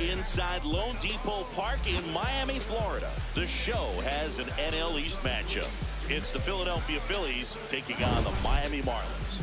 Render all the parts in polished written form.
inside Lone Depot Park in Miami, Florida. The show has an NL East matchup. It's the Philadelphia Phillies taking on the Miami Marlins.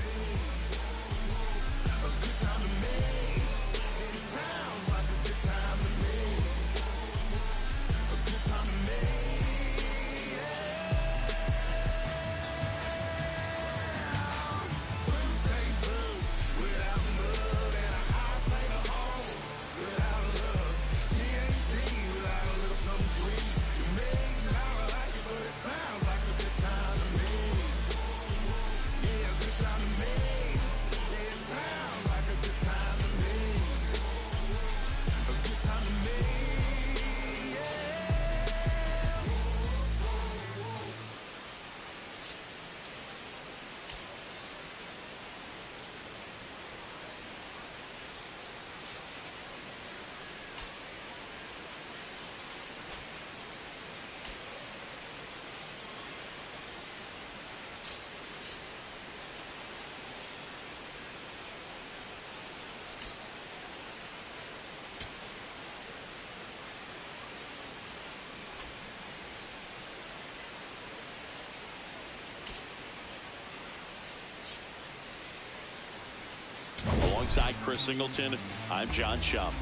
Alongside Chris Singleton, I'm John Schaumburg.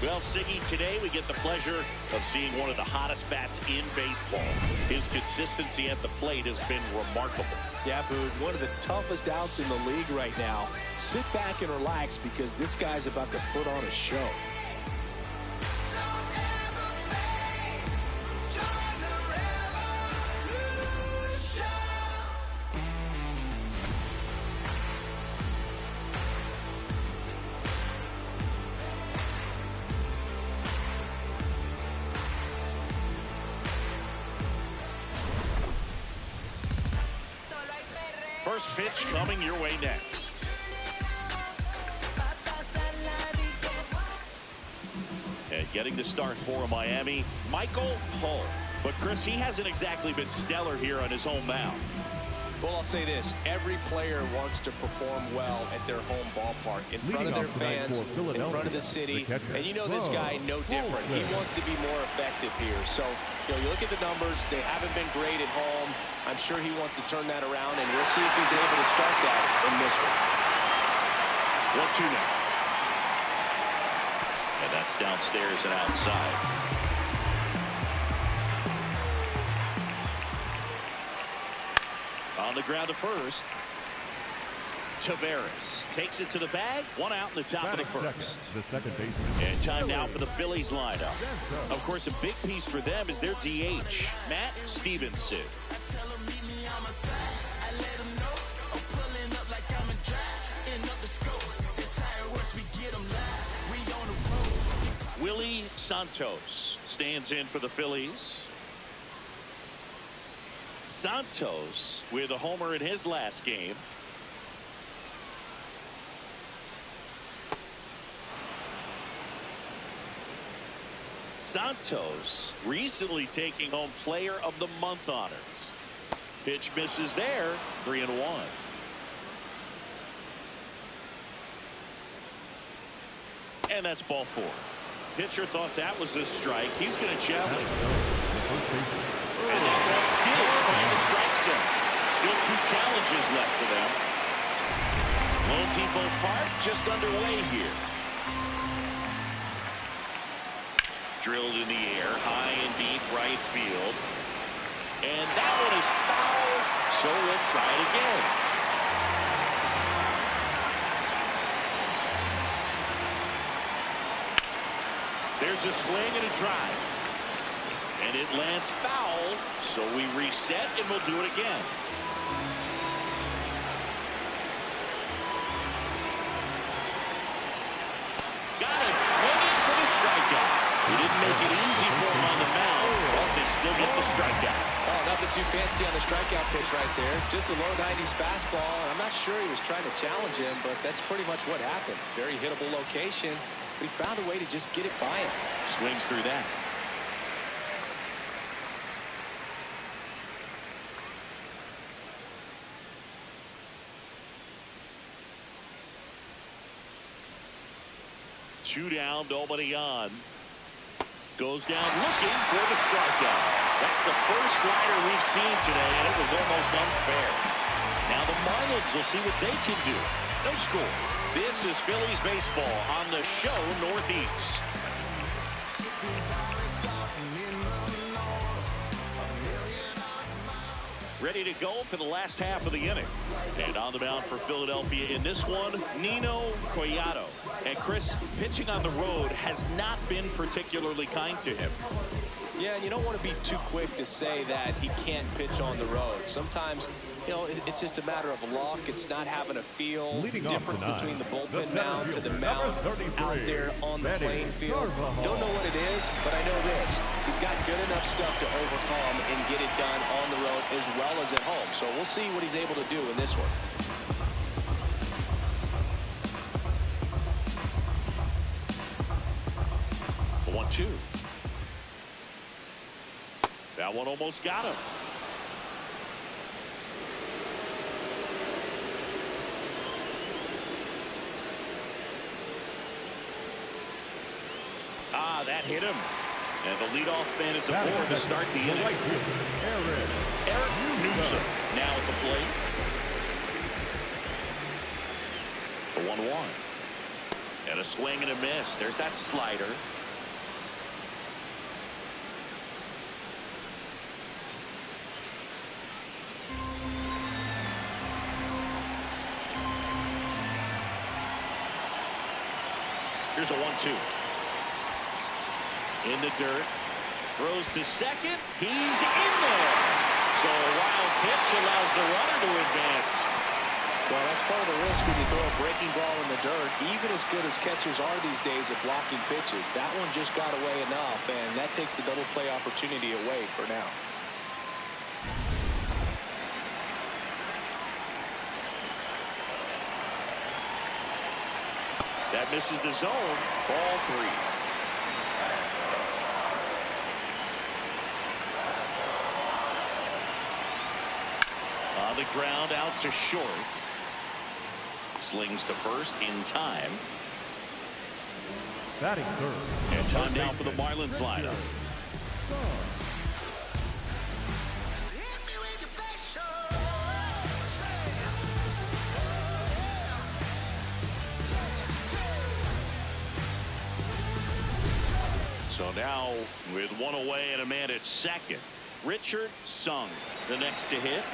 Well, Siggy, today we get the pleasure of seeing one of the hottest bats in baseball. His consistency at the plate has been remarkable. Yeah, Boog, one of the toughest outs in the league right now. Sit back and relax because this guy's about to put on a show. First pitch coming your way next. And getting the start for Miami, Michael Hull. But Chris, he hasn't exactly been stellar here on his home mound. Well, I'll say this. Every player wants to perform well at their home ballpark, in front of their fans, in front of the city. And you know this guy, no different. He wants to be more effective here. So, you look at the numbers. They haven't been great at home. I'm sure he wants to turn that around, and we'll see if he's able to start that in this one. 1-2 now. And that's downstairs and outside. On the ground to first. Taveras takes it to the bag. One out in the top of the first. The second baseman. And time now for the Phillies lineup. Of course, a big piece for them is their DH, Matt Stevenson. Willie Santos stands in for the Phillies. Santos with a homer in his last game. Santos recently taking home Player of the Month honors. Pitch misses there. 3-1. And that's ball 4. Pitcher thought that was a strike. He's going to challenge. And that one did find the strike zone. Still 2 challenges left for them. Lone Depot Park just underway here. Drilled in the air, high and deep right field. And that one is foul, so we'll try it again. There's a swing and a drive. And it lands foul, so we reset and we'll do it again. Got it, swinging for the strikeout. He didn't make it easy for him on the mound, but they still get the strikeout. Oh, nothing too fancy on the strikeout pitch right there. Just a low 90s fastball. I'm not sure he was trying to challenge him, but that's pretty much what happened. Very hittable location. But he found a way to just get it by him. Swings through that. 2 down, nobody on. Goes down looking for the strikeout. That's the first slider we've seen today, and it was almost unfair. Now the Marlins will see what they can do. No score. This is Phillies baseball on the show Northeast. Ready to go for the last half of the inning. And on the mound for Philadelphia in this one, Nino Collado. And Chris, pitching on the road has not been particularly kind to him. Yeah, and you don't want to be too quick to say that he can't pitch on the road. Sometimes, you know, it's just a matter of luck. It's not having a feel. Difference between the bullpen mound to the mound out there on the playing field. Don't know what it is, but I know this. He's got good enough stuff to overcome and get it done on the road as well as at home. So we'll see what he's able to do in this one. 1-2. That one almost got him. That hit him. And the leadoff man is aboard to start the inning. Eric Newsom now at the plate. The 1-1. And a swing and a miss. There's that slider. Here's a 1-2. In the dirt. Throws to second. He's in there. So a wild pitch allows the runner to advance. Well, that's part of the risk when you throw a breaking ball in the dirt. Even as good as catchers are these days at blocking pitches, that one just got away enough, and that takes the double play opportunity away for now. That misses the zone. Ball 3. On the ground out to short. Slings to first in time. Batting third. And time now for the Marlins lineup. So now with one away and a man at second, Richard Sung, the next to hit.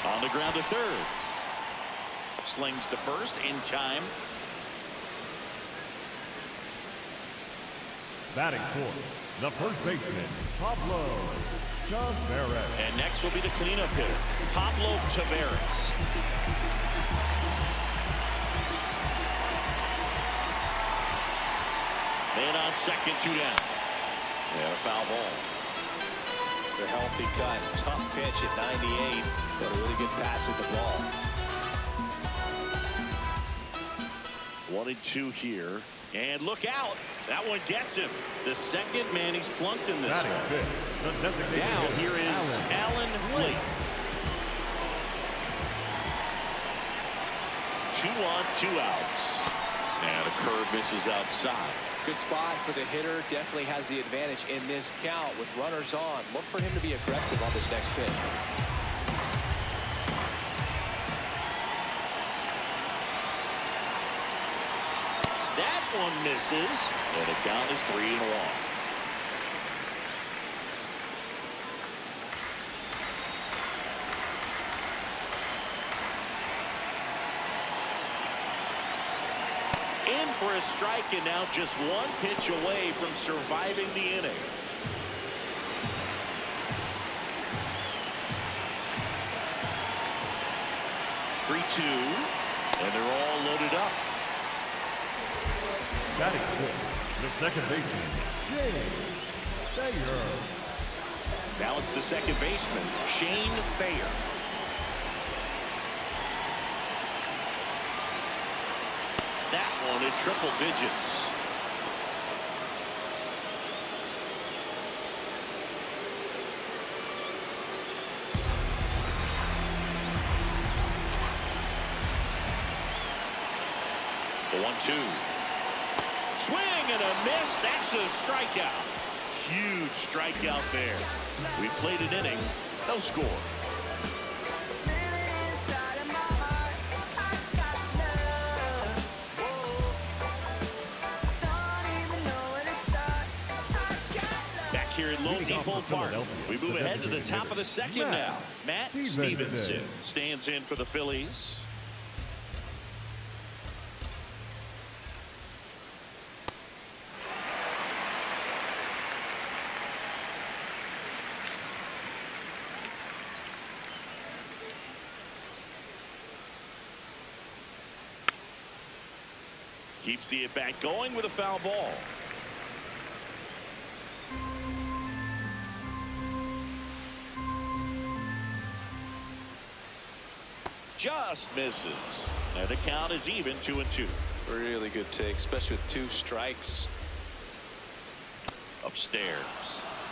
On the ground to third. Slings to first in time. Batting fourth, the first baseman, Pablo Taveras. And next will be the cleanup hitter, Pablo Taveras. Man on second, 2 down. And a foul ball. The healthy cut. Tough pitch at 98. But a really good pass at the ball. 1-2 here. And look out. That one gets him. The second man he's plunked in this one. Now here is Alan Blake. 2 on, 2 outs. And a curve misses outside. Good spot for the hitter. Definitely has the advantage in this count with runners on. Look for him to be aggressive on this next pitch. That one misses. And the count is 3-1. In for a strike, and now just 1 pitch away from surviving the inning. And they're all loaded up. Batting fourth, the second baseman, Shane Thayer. Now it's the second baseman, Shane Thayer. That one in triple digits. The 1-2. Swing and a miss. That's a strikeout. Huge strikeout there. We played an inning. No score. Back here at Lone Depot Park, we move ahead to the top of the second now. Matt Stevenson stands in for the Phillies. Keeps the at-bat going with a foul ball. Just misses. And the count is even 2-2. Really good take, especially with 2 strikes. Upstairs.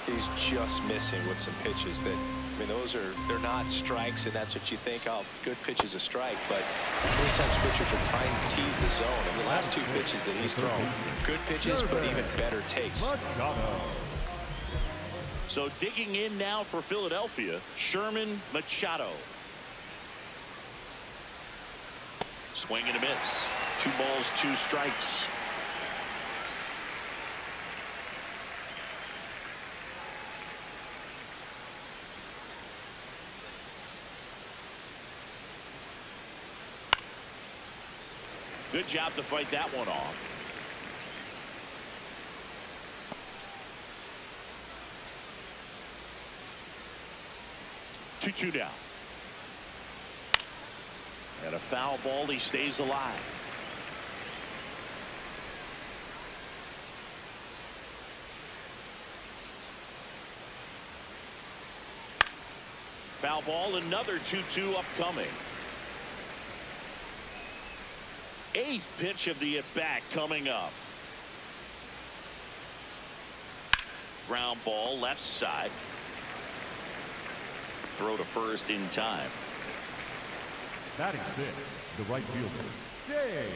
He's just missing with some pitches that, I mean, they're not strikes, and that's what you think, oh, good pitch is a strike, but many times pitchers are trying to tease the zone. And the last 2 pitches that he's thrown, good pitches, but even better takes. So digging in now for Philadelphia, Sherman Machado. Swing and a miss. 2 balls, 2 strikes. Good job to fight that one off. Two down. And a foul ball. He stays alive. Foul ball. Another 2-2 upcoming. 8th pitch of the at-bat coming up. Ground ball left side. Throw to first in time. Batting 6th, the right fielder, James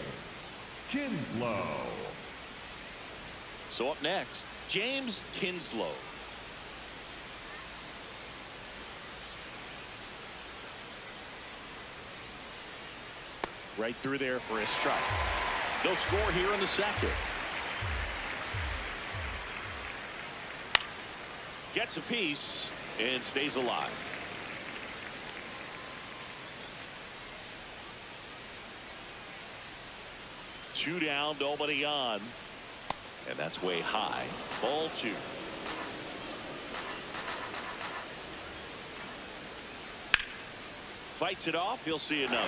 Kinslow. So up next, James Kinslow. Right through there for a strike. No score here in the second. Gets a piece and stays alive. Two down, nobody on. And that's way high. Ball 2. Fights it off. He'll see another.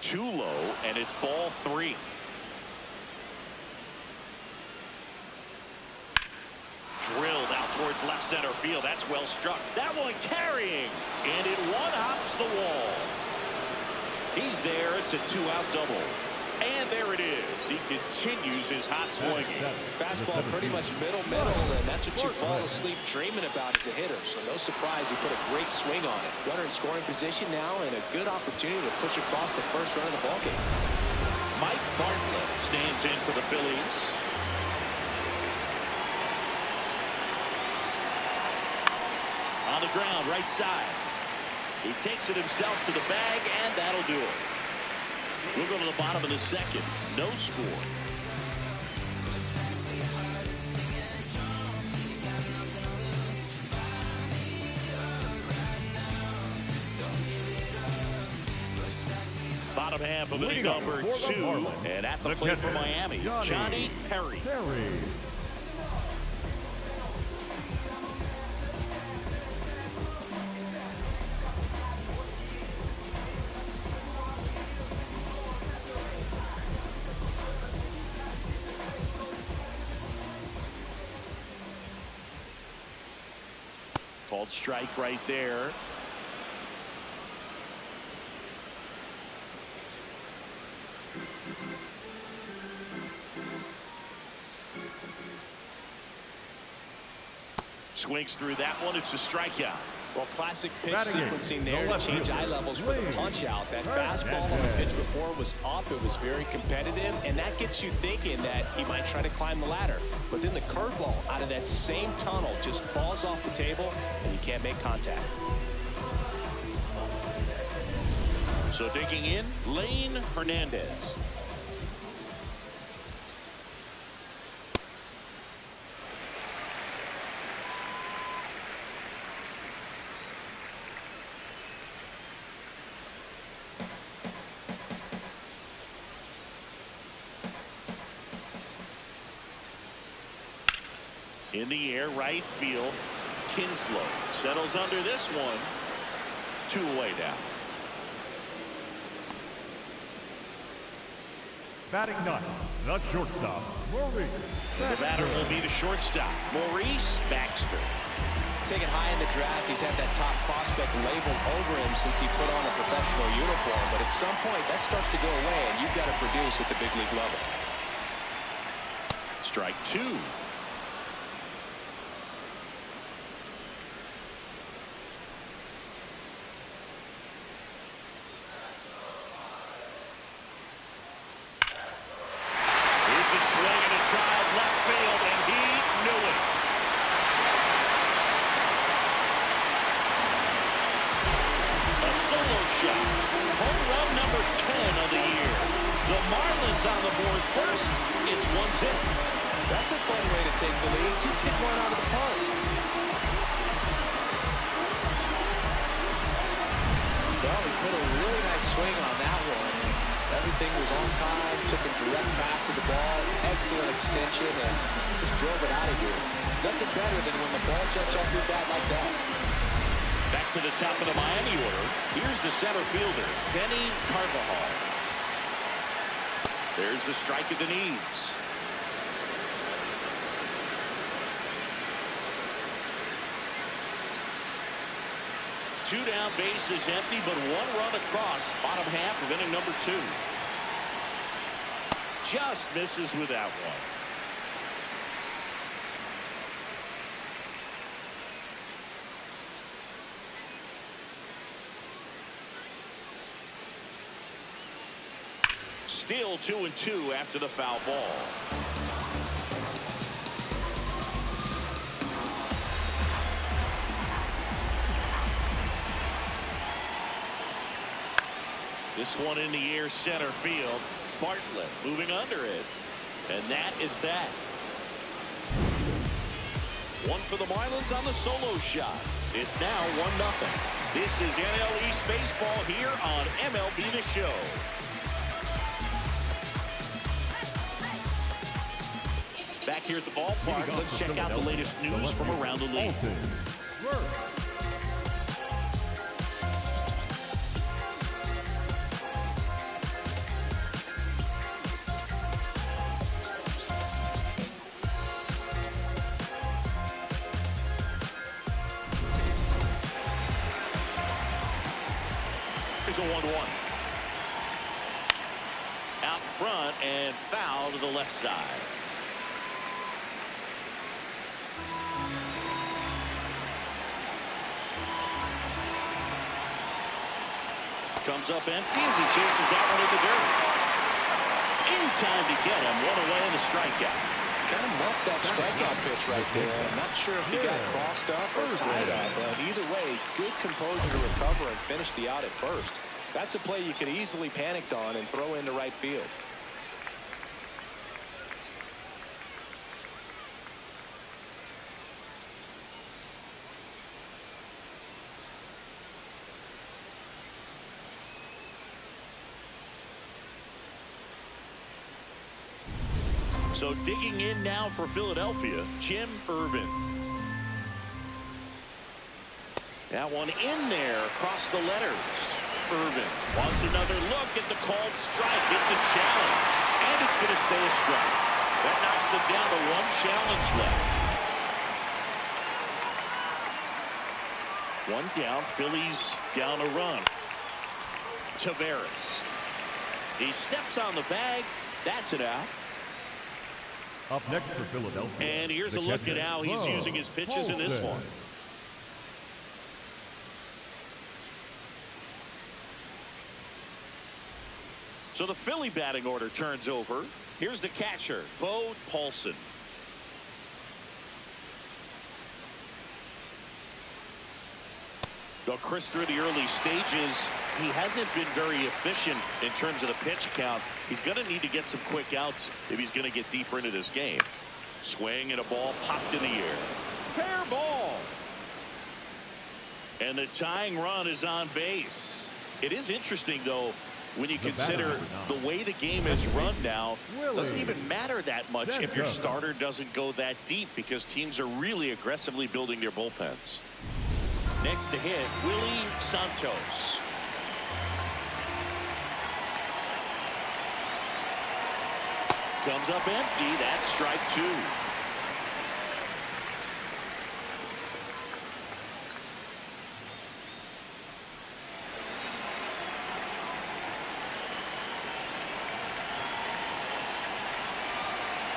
Too low, and it's ball 3. Drilled out towards left center field. That's well struck. That one carrying, and it one-hops the wall. He's there. It's a 2-out double. And there it is. He continues his hot swinging. Fastball pretty much middle, and that's what you fall asleep dreaming about as a hitter. So no surprise he put a great swing on it. Runner in scoring position now, and a good opportunity to push across the first run of the ballgame. Mike Bartlett stands in for the Phillies. On the ground, right side. He takes it himself to the bag, and that'll do it. We'll go to the bottom of the second. No score. Bottom half of inning number 2. And at the plate for Miami, Johnny Perry. Called strike right there. Swings through that one. It's a strikeout. Well, classic pitch sequencing there to change eye levels for the punch out. That fastball on the pitch before was up. It was very competitive, and that gets you thinking that he might try to climb the ladder. But then the curveball out of that same tunnel just falls off the table, and you can't make contact. So digging in, Lane Hernandez. In the air, right field. Kinslow settles under this one. 2 away now. Batting ninth, the shortstop, Maurice. The batter will be the shortstop, Maurice Baxter. Taken high in the draft, he's had that top prospect labeled over him since he put on a professional uniform. But at some point, that starts to go away, and you've got to produce at the big league level. Strike 2. That's a fun way to take the lead. Just hit one out of the park. Well, he put a really nice swing on that one. Everything was on time. Took a direct path to the ball. Excellent extension, and just drove it out of here. Nothing better than when the ball jumps off your bat like that. Back to the top of the Miami order. Here's the center fielder, Benny Carvajal. There's the strike at the knees. Two down, bases empty, but 1 run across. Bottom half of inning number 2. Just misses with that one. Still 2-2 after the foul ball. This one in the air, center field. Bartlett moving under it. And that is that. One for the Marlins on the solo shot. It's now 1-0. This is NL East Baseball here on MLB The Show. Back here at the ballpark, let's check out the latest news from around the league. Here's a 1-1. Out front and foul to the left side. Comes up empty as he chases that one in the dirt. In time to get him. 1 away in the strikeout. Kind of muffed that strikeout pitch right there. I'm not sure if he got crossed up or tied up, but either way, good composure to recover and finish the out at first. That's a play you could easily panicked on and throw into right field. So digging in now for Philadelphia, Jim Irvin. That one in there across the letters. Irvin wants another look at the called strike. It's a challenge, and it's going to stay a strike. That knocks them down to 1 challenge left. 1 down, Phillies down a run. Taveras. He steps on the bag. That's it out. Up next for Philadelphia. And here's a look at how he's using his pitches in this one. So the Philly batting order turns over. Here's the catcher, Bo Paulson. Though Chris, through the early stages, he hasn't been very efficient in terms of the pitch count. He's going to need to get some quick outs if he's going to get deeper into this game. Swing and a ball popped in the air. Fair ball. And the tying run is on base. It is interesting, though, when you consider the way the game is run now. It doesn't even matter that much if your starter doesn't go that deep, because teams are really aggressively building their bullpens. Next to hit, Willie Santos. Comes up empty. That's strike two.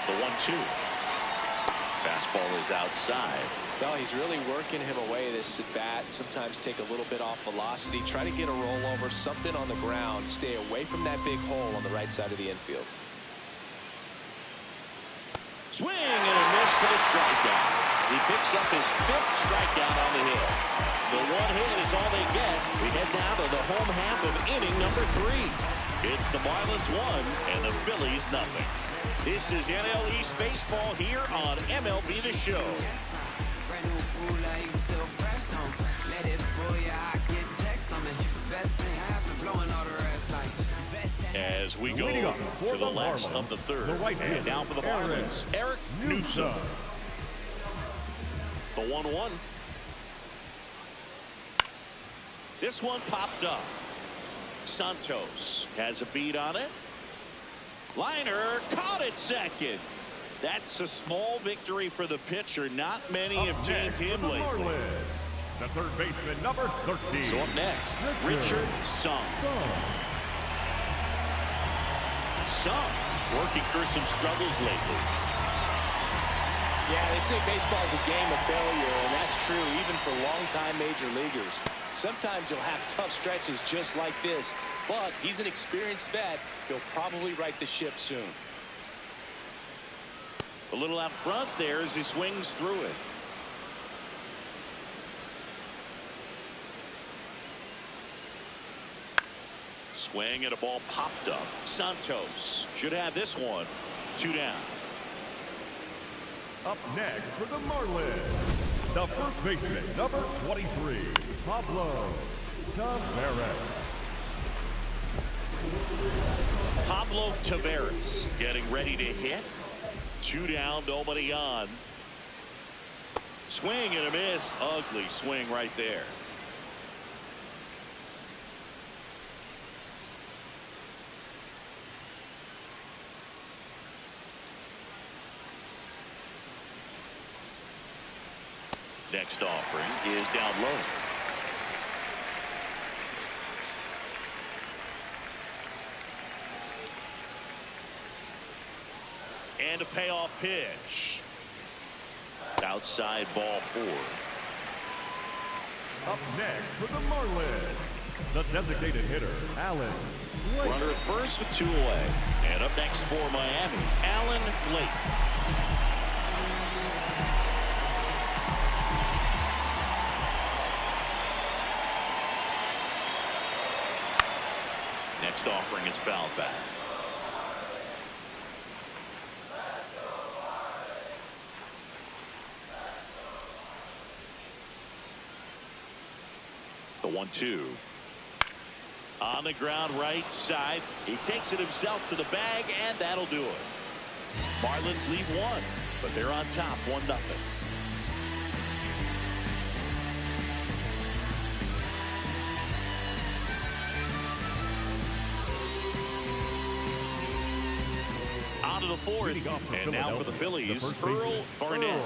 The 1-2. Fastball is outside. Well, he's really working him away this at bat. Sometimes take a little bit off velocity. Try to get a rollover, something on the ground. Stay away from that big hole on the right side of the infield. Swing and a miss for the strikeout. He picks up his 5th strikeout on the hill. So 1 hit is all they get. We head now to the home half of inning number 3. It's the Marlins 1 and the Phillies nothing. This is NL East Baseball here on MLB The Show. As we go to the last of the third. And now for the Marlins, Eric Newsom. The 1-1. This one popped up. Santos has a beat on it. Liner caught at second. That's a small victory for the pitcher. Not many have teamed him lately. The third baseman, number 13. So up next, Richard Sung. Sung working through some struggles lately. Yeah, they say baseball is a game of failure, and that's true even for longtime major leaguers. Sometimes you'll have tough stretches just like this, but he's an experienced vet. He'll probably right the ship soon. A little out front there as he swings through it. Swing and a ball popped up. Santos should have this one. 2 down. Up next for the Marlins, the first baseman, number 23, Pablo Taveras. Pablo Taveras getting ready to hit. 2 down, nobody on. Swing and a miss. Ugly swing right there. Next offering is down low. And a payoff pitch. Outside, ball 4. Up next for the Marlins, the designated hitter, Alan Blake. Runner at first with 2 away. And up next for Miami, Alan Blake. Next offering is fouled back. The 1-2. On the ground right side. He takes it himself to the bag, and that'll do it. Marlins lead 1, but they're on top 1-0. On to the 4th, and now for the Phillies, Earl Barnett.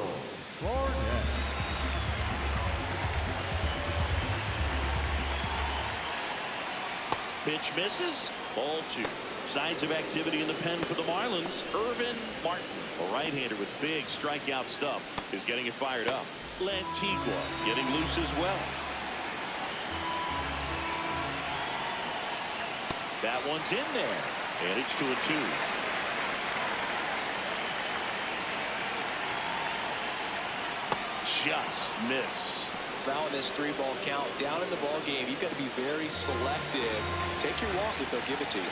Pitch misses. Ball 2. Signs of activity in the pen for the Marlins. Irvin Martin, a right-hander with big strikeout stuff, is getting it fired up. Lantigua getting loose as well. That one's in there, and it's 2-2. Just missed. Now in this 3-ball count, down in the ball game, you've got to be very selective. Take your walk if they'll give it to you.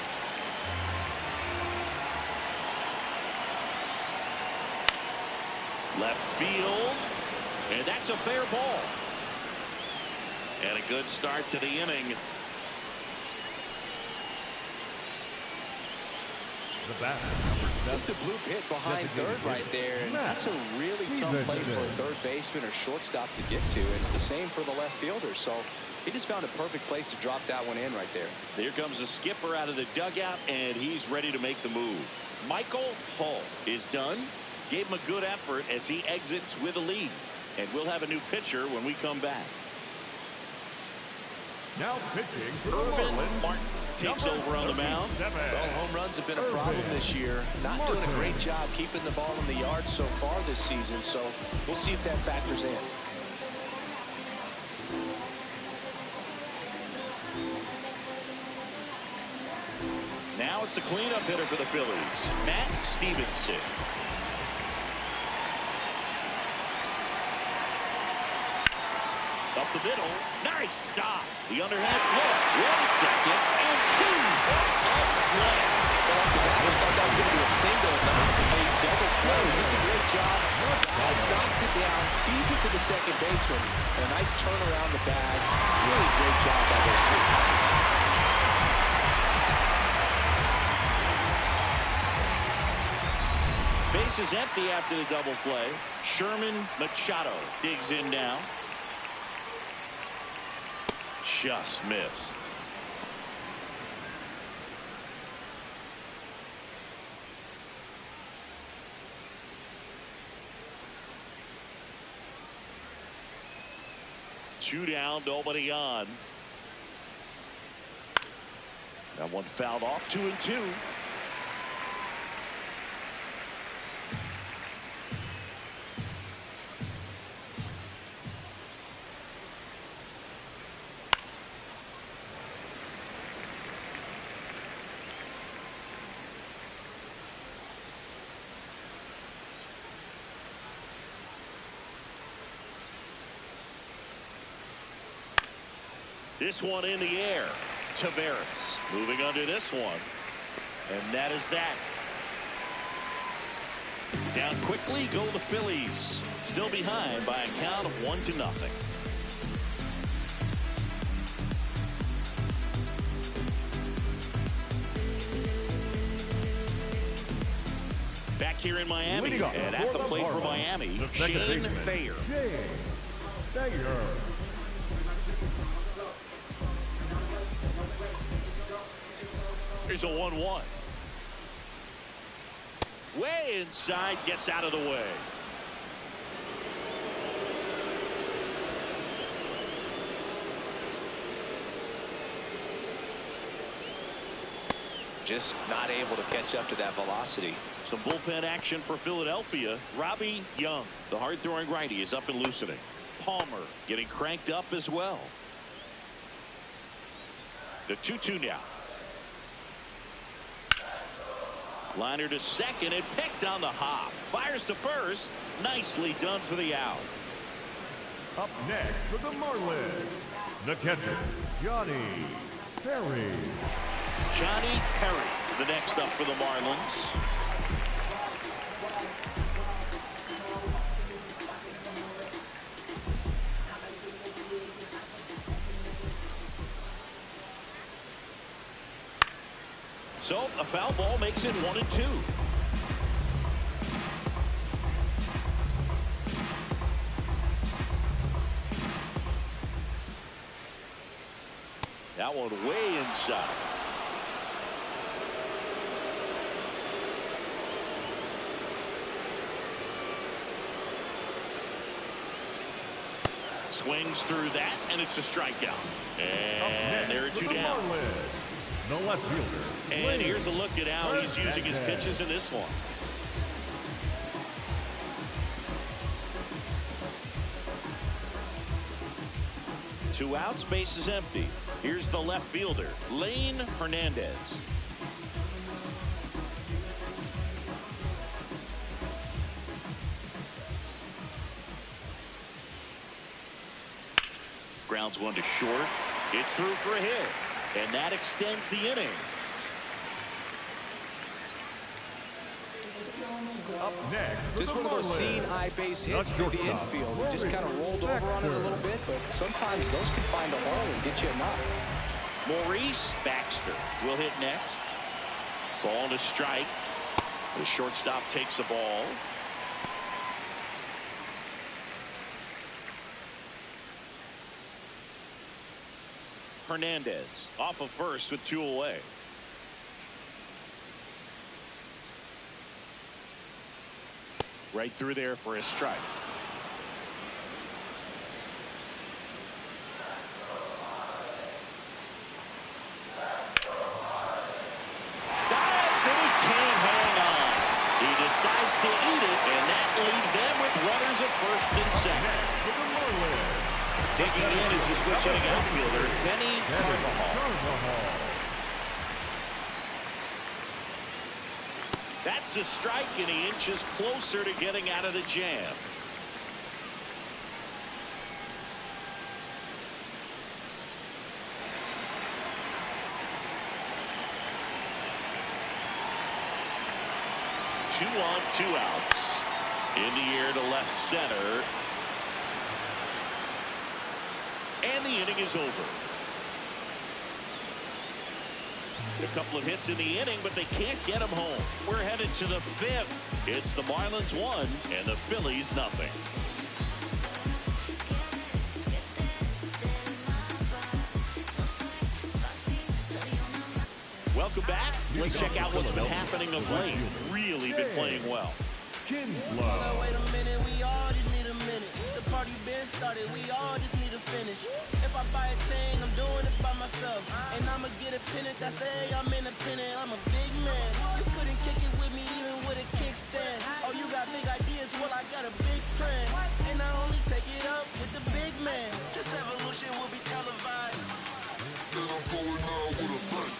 Left field, and that's a fair ball. And a good start to the inning. The bat, Just a bloop hit behind third right there, and that's a really tough play for a third baseman or shortstop to get to, and the same for the left fielder. So he just found a perfect place to drop that one in right there. There comes the skipper out of the dugout, and he's ready to make the move. Michael Hull is done. Gave him a good effort as he exits with a lead, and we'll have a new pitcher when we come back. now pitching for the Irvin Marlins. Martin takes over on the mound. Well, home runs have been a problem this year. Not doing a great job keeping the ball in the yard so far this season, so we'll see if that factors in. Now it's the cleanup hitter for the Phillies, Matt Stevenson. Up the middle. Nice stop. The underhand flip. 1 second and 2 up play. I thought that was going to be a single, but a double play. Just a great job. Guys knocks it down, feeds it to the second baseman, and a nice turn around the bag. Really great job by those two. Base is empty after the double play. Sherman Machado digs in now. Just missed. Two down, nobody on. That one fouled off. 2-2. This one in the air. Taveras moving under this one. And that is that. Down quickly go the Phillies. Still behind by a count of 1-0. Back here in Miami, and at the plate for Miami, Shane Thayer. Here's a 1-1. Way inside, gets out of the way. Just not able to catch up to that velocity. Some bullpen action for Philadelphia. Robbie Young, the hard-throwing righty, is up and loosening. Palmer getting cranked up as well. The 2-2 now. Liner to second and picked on the hop. Fires to first. Nicely done for the out. Up next for the Marlins, the catcher, Johnny Perry. Johnny Perry, the next up for the Marlins. So a foul ball makes it 1-2. That one way inside. Swings through that, and it's a strikeout. And there are two down. the left fielder. And here's a look at how he's using his pitches in this one. Two outs, base is empty. Here's the left fielder, Lane Hernandez. Grounds one to short. It's through for a hit. And that extends the inning. Up next, just one of those seeing eye base hits through the infield. We just kind of rolled over on it a little bit, but sometimes those can find a hole and get you a knock. Maurice Baxter will hit next. Ball to strike. The shortstop takes the ball. Hernandez off of first with 2 away. Right through there for a strike. Dives and he can't hang on. He decides to eat it, and that leaves them with runners at first and second. Digging in is the switch hitting outfielder, Benny Carvajal. That's a strike, and he inches closer to getting out of the jam. Two on, 2 outs. In the air to left center. And the inning is over. A couple of hits in the inning, but they can't get him home. We're headed to the 5th. It's the Marlins 1 and the Phillies nothing. Welcome back. Let's check out what's been happening of late. Really been playing well. Kinslow. Wait a minute, we all just need a minute. The party been started, we all just need to finish. If I buy a chain, I'm doing it by myself. And I'ma get a pennant that say I'm independent. I'm a big man. You couldn't kick it with me even with a kickstand. Oh, you got big ideas? Well, I got a big plan. And I only take it up with the big man. This evolution will be televised. And I'm going out with a bang.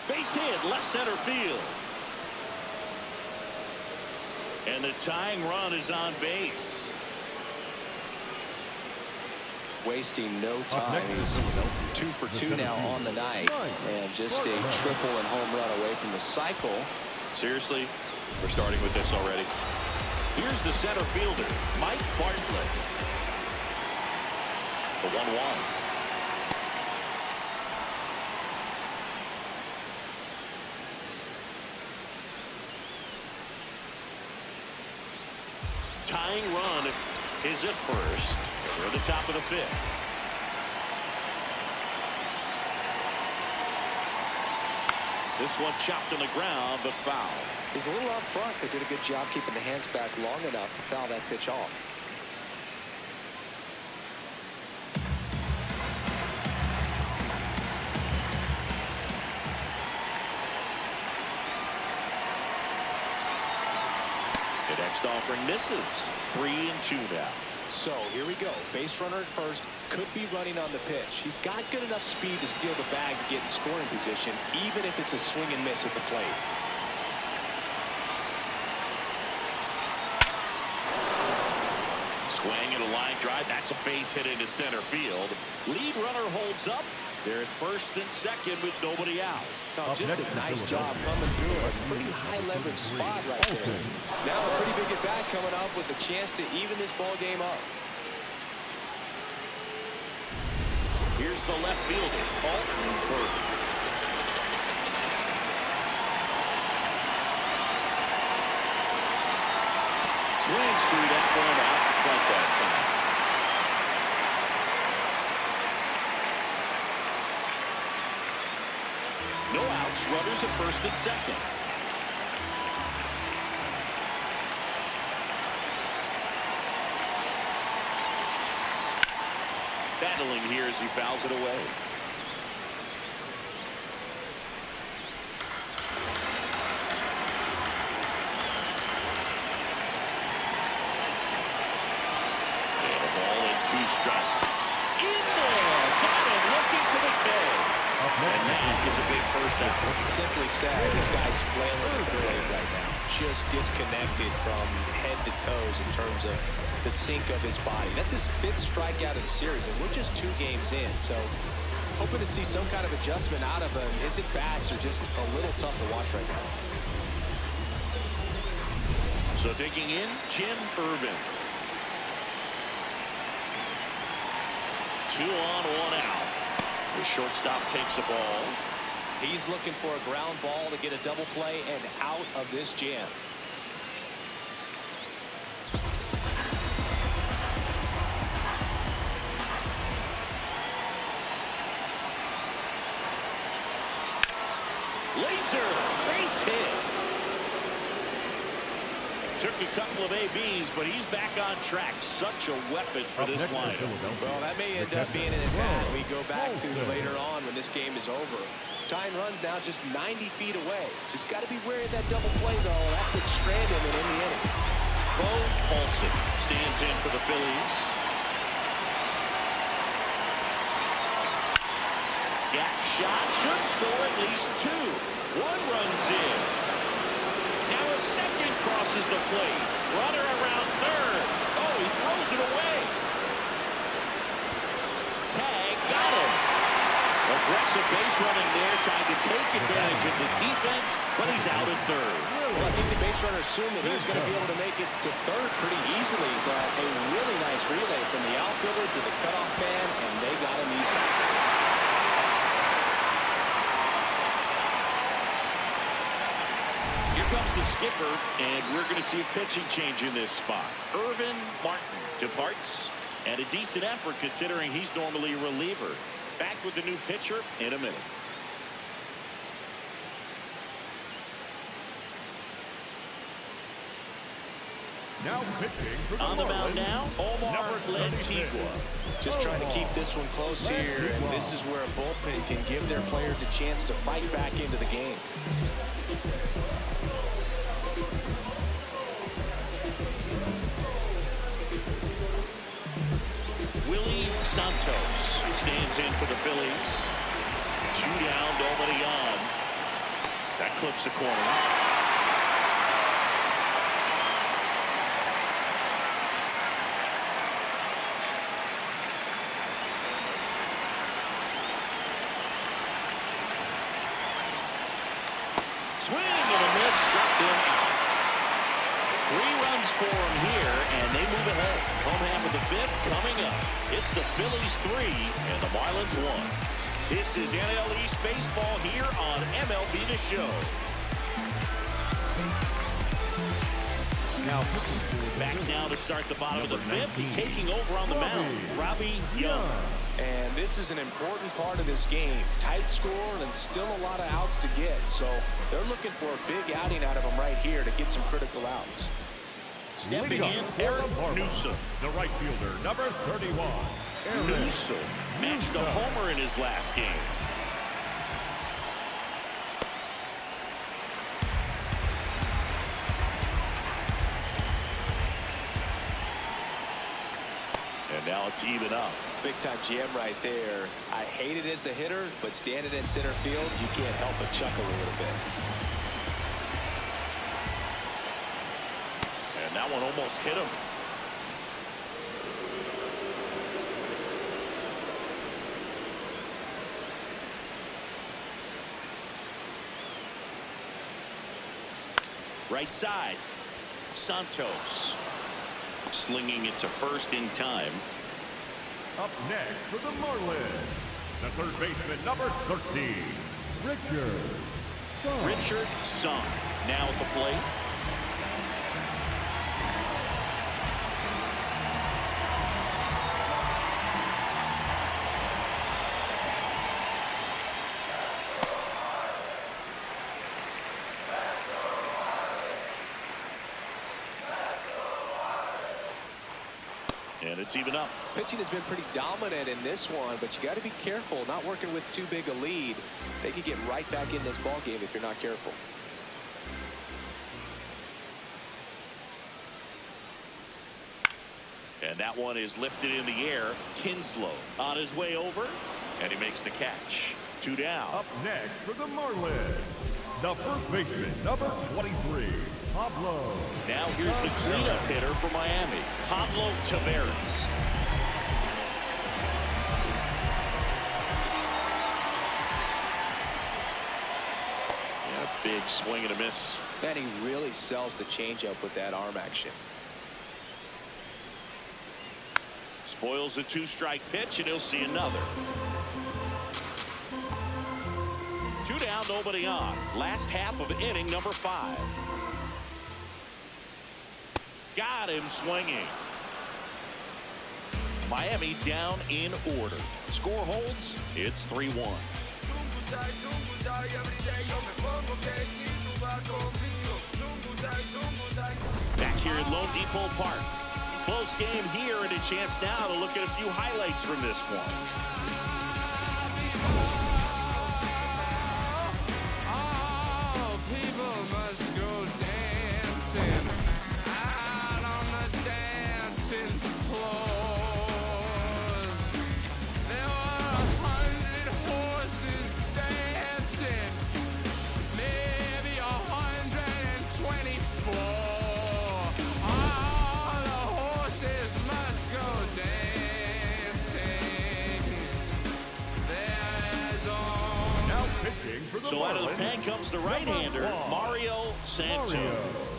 Base hit, left center field. And the tying run is on base. Wasting no time. He's 2 for 2 now on the night. And just a triple and home run away from the cycle. Seriously, we're starting with this already. Here's the center fielder, Mike Bartlett. The 1-1. Tying run is at first. We're at the top of the 5th. This one chopped on the ground, but foul. He's a little out front. They did a good job keeping the hands back long enough to foul that pitch off. The next offering misses. 3-2 now. So here we go. Base runner at first. Could be running on the pitch. He's got good enough speed to steal the bag and get in scoring position, even if it's a swing and miss at the plate. Swing and a line drive. That's a base hit into center field. Lead runner holds up. They're at first and second with nobody out. Oh, just a nice job coming through a pretty high leverage spot right there. Now a pretty big at bat coming up with a chance to even this ball game up. Here's the left fielder, Alton Burke. Swings through that one out front that time. No outs, runners at first and second. battling here as he fouls it away. And a ball in 2 strikes. In there. Got him looking for the K. And that is a big first out. Simply said, this guy's flailing the blade right now. Just disconnected from head to toes in terms of the sink of his body. That's his 5th strikeout of the series, and we're just 2 games in. So hoping to see some kind of adjustment out of him. His at-bats are just a little tough to watch right now. So digging in, Jim Irvin. 2 on, 1 out. The shortstop takes the ball. He's looking for a ground ball to get a double play and out of this jam. Laser, base hit. Took a couple of ABs, but he's back on track. Such a weapon for this lineup. Well, that may end up being an attack we go back to later on when this game is over. Tying runs now just 90 feet away. Just got to be wary of that double play, though. That could strand him in the inning. Bo Paulson stands in for the Phillies. Gap shot should score at least 2. 1 runs in. Now a second crosses the plate. Runner around third. Oh, he throws it away. Tag got him. Aggressive base running there, trying to take advantage of the defense, but he's out at third. Well, I think the base runner assumed that he was going to be able to make it to third pretty easily, but a really nice relay from the outfielder to the cutoff man, and they got him easily. Here comes the skipper, and we're going to see a pitching change in this spot. Irvin Martin departs, and a decent effort considering he's normally a reliever. Back with the new pitcher in a minute. Now pitching for the On the mound Marlins, now, Omar number 36. Lantigua. Just trying to keep this one close here, and this is where a bullpen can give their players a chance to fight back into the game. Willie Santos stands in for the Phillies. 2 down, nobody on. That clips the corner. Swing and a miss, struck him out. 3 runs for him here, and they move ahead. Home half of the 5th coming up. It's the Phillies 3 and the Marlins 1. This is NL East Baseball here on MLB The Show. Back now to start the bottom of the 5th. Taking over on the mound, Robbie Young. And this is an important part of this game. Tight score and still a lot of outs to get. So they're looking for a big outing out of him right here to get some critical outs. Stepping in, Eric Newsom. The right fielder, number 31. Newsom matched a homer in his last game. And now it's even up. Big time jam right there. I hate it as a hitter, but standing in center field, you can't help but chuckle a little bit. And that one almost hit him. Right side, Santos slinging it to first in time. Up next for the Marlins, the third baseman, number 13, Richard Sung. Richard Sung now at the plate. And it's even up. Pitching has been pretty dominant in this one, but you got to be careful not working with too big a lead. They could get right back in this ball game if you're not careful. And that one is lifted in the air. Kinslow on his way over, and he makes the catch. 2 down. Up next for the Marlins, the first baseman, number 23, Pablo. Now here's the cleanup hitter for Miami, Pablo Taveras. Yeah, big swing and a miss. And he really sells the changeup with that arm action. Spoils a 2-strike pitch, and he'll see another. 2 down, nobody on. Last half of inning number 5. Got him swinging. Miami down in order. Score holds. It's 3-1. Back here at Lone Depot Park. Close game here, and a chance now to look at a few highlights from this one. So out of the pen comes the right-hander, Mario Santo.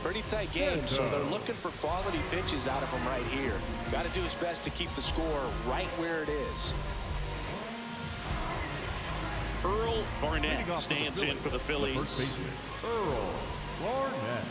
Pretty tight game, so they're looking for quality pitches out of him right here. Got to do his best to keep the score right where it is. Earl Barnett stands in for the Phillies. Earl Barnett.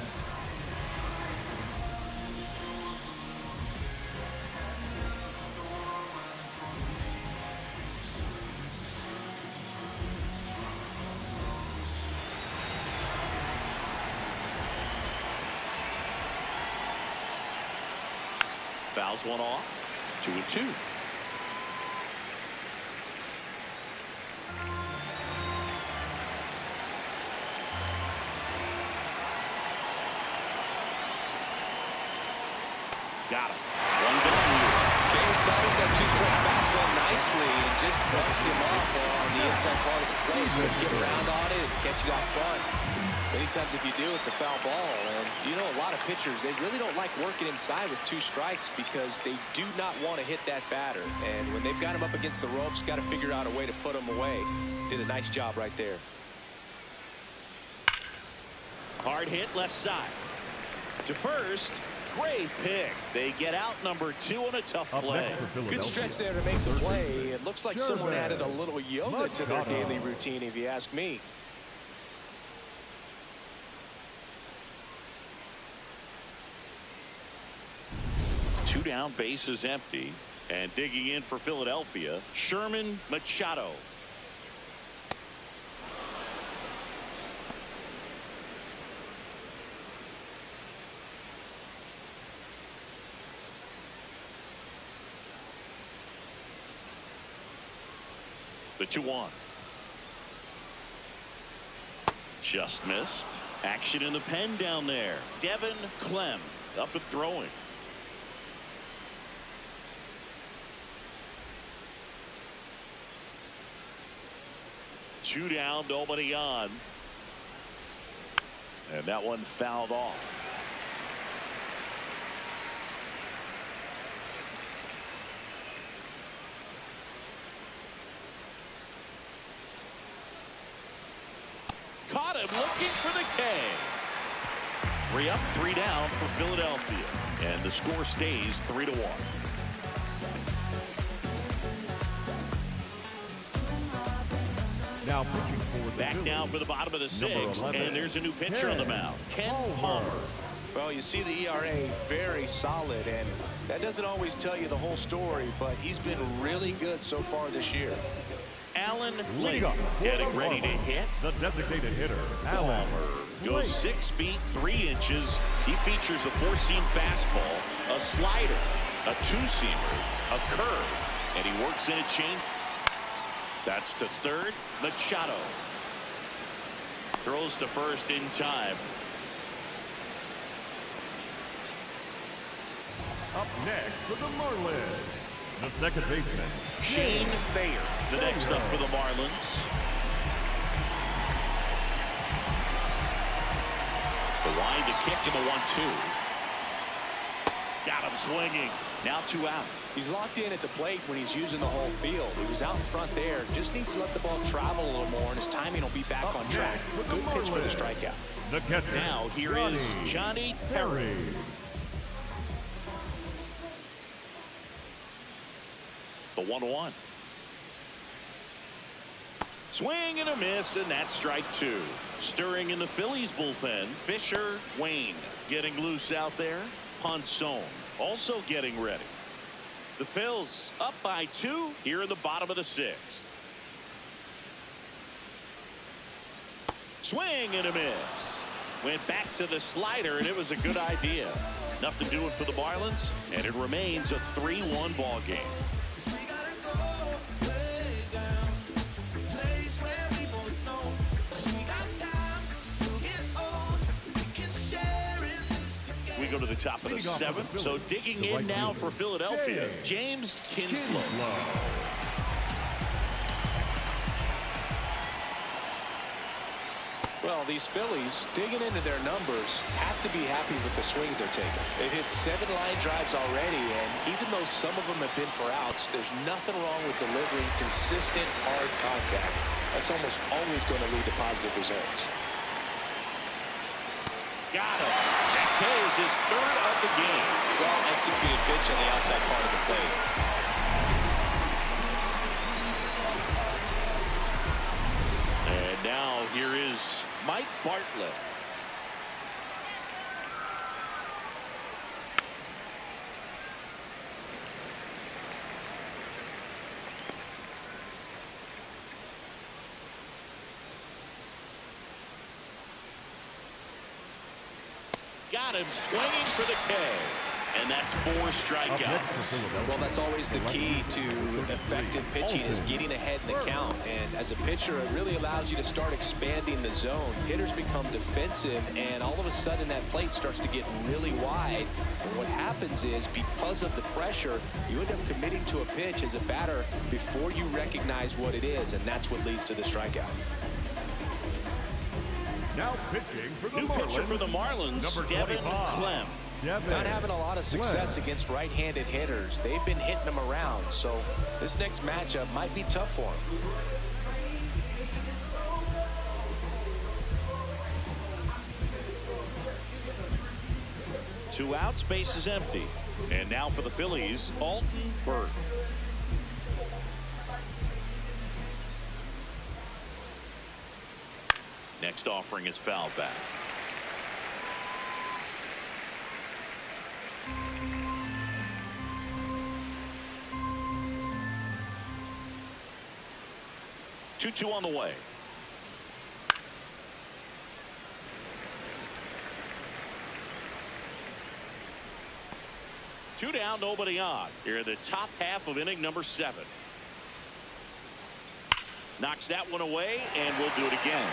Fouls one off. 2-2. Got him. One down. Came inside with that 2-strike fastball nicely and just bunched him up on the inside part of the plate. Couldn't get around on it and catch it out front. Many times if you do, it's a foul ball. And you know, a lot of pitchers, they really don't like working inside with 2 strikes because they do not want to hit that batter. And when they've got him up against the ropes, got to figure out a way to put him away. Did a nice job right there. Hard hit left side. To first. Great pick. They get out number 2 on a tough play. Good stretch there to make the play. It looks like someone added a little yoga to their daily routine, if you ask me. Two down, base is empty. And digging in for Philadelphia, Sherman Machado. The 2-1. Just missed. Action in the pen down there. Devin Clem up and throwing. Two down, nobody on. And that one fouled off. Caught him looking for the K. 3 up, 3 down for Philadelphia. And the score stays 3-1. Now pitching for back now for the bottom of the 6th, and there's a new pitcher on the mound, Ken Palmer. Well, you see the ERA very solid, and that doesn't always tell you the whole story, but he's been really good so far this year. Alan Link getting ready to hit. The designated hitter, Alan goes 6 feet 3 inches. He features a 4-seam fastball, a slider, A two-seamer, a curve, and he works in a change. That's to third. Machado throws to first in time. Up next for the Marlins, the second baseman, Shane Bayer, the next up for the Marlins. The line to kick in the 1-2. Got him swinging. Now 2 out. He's locked in at the plate when he's using the whole field. He was out in front there. Just needs to let the ball travel a little more, and his timing will be back on track. Good pitch for the strikeout. The catcher, Now here is Johnny Perry. The 1-1. Swing and a miss, and that's strike 2. Stirring in the Phillies bullpen, Fisher, Wayne getting loose out there. Ponson also getting ready. The Phils up by 2 here in the bottom of the 6th. Swing and a miss. Went back to the slider, and it was a good idea. Nothing doing for the Marlins, and it remains a 3-1 ball game. We go to the top of the 7th. So digging in now for Philadelphia, James Kinslow. Well, these Phillies, digging into their numbers, have to be happy with the swings they're taking. They've hit 7 line drives already, and even though some of them have been for outs, there's nothing wrong with delivering consistent, hard contact. That's almost always going to lead to positive results. Got him. That is his 3rd of the game. Well executed pitch on the outside part of the plate. And now here is Mike Bartlett. Got him swinging for the K. And that's 4 strikeouts. Well, that's always the key to effective pitching is getting ahead in the count. And as a pitcher, it really allows you to start expanding the zone. Hitters become defensive, and all of a sudden that plate starts to get really wide. And what happens is, because of the pressure, you end up committing to a pitch as a batter before you recognize what it is, and that's what leads to the strikeout. Now pitching for the New Marlins, pitcher for the Marlins, number Devin 25. Clem. Not having a lot of success against right-handed hitters. They've been hitting them around, so this next matchup might be tough for him. Two outs, base is empty. And now for the Phillies, Alton Burke. Next offering is foul back. Two on the way. Two down, nobody on. Here in the top half of inning number 7. Knocks that one away, and we'll do it again.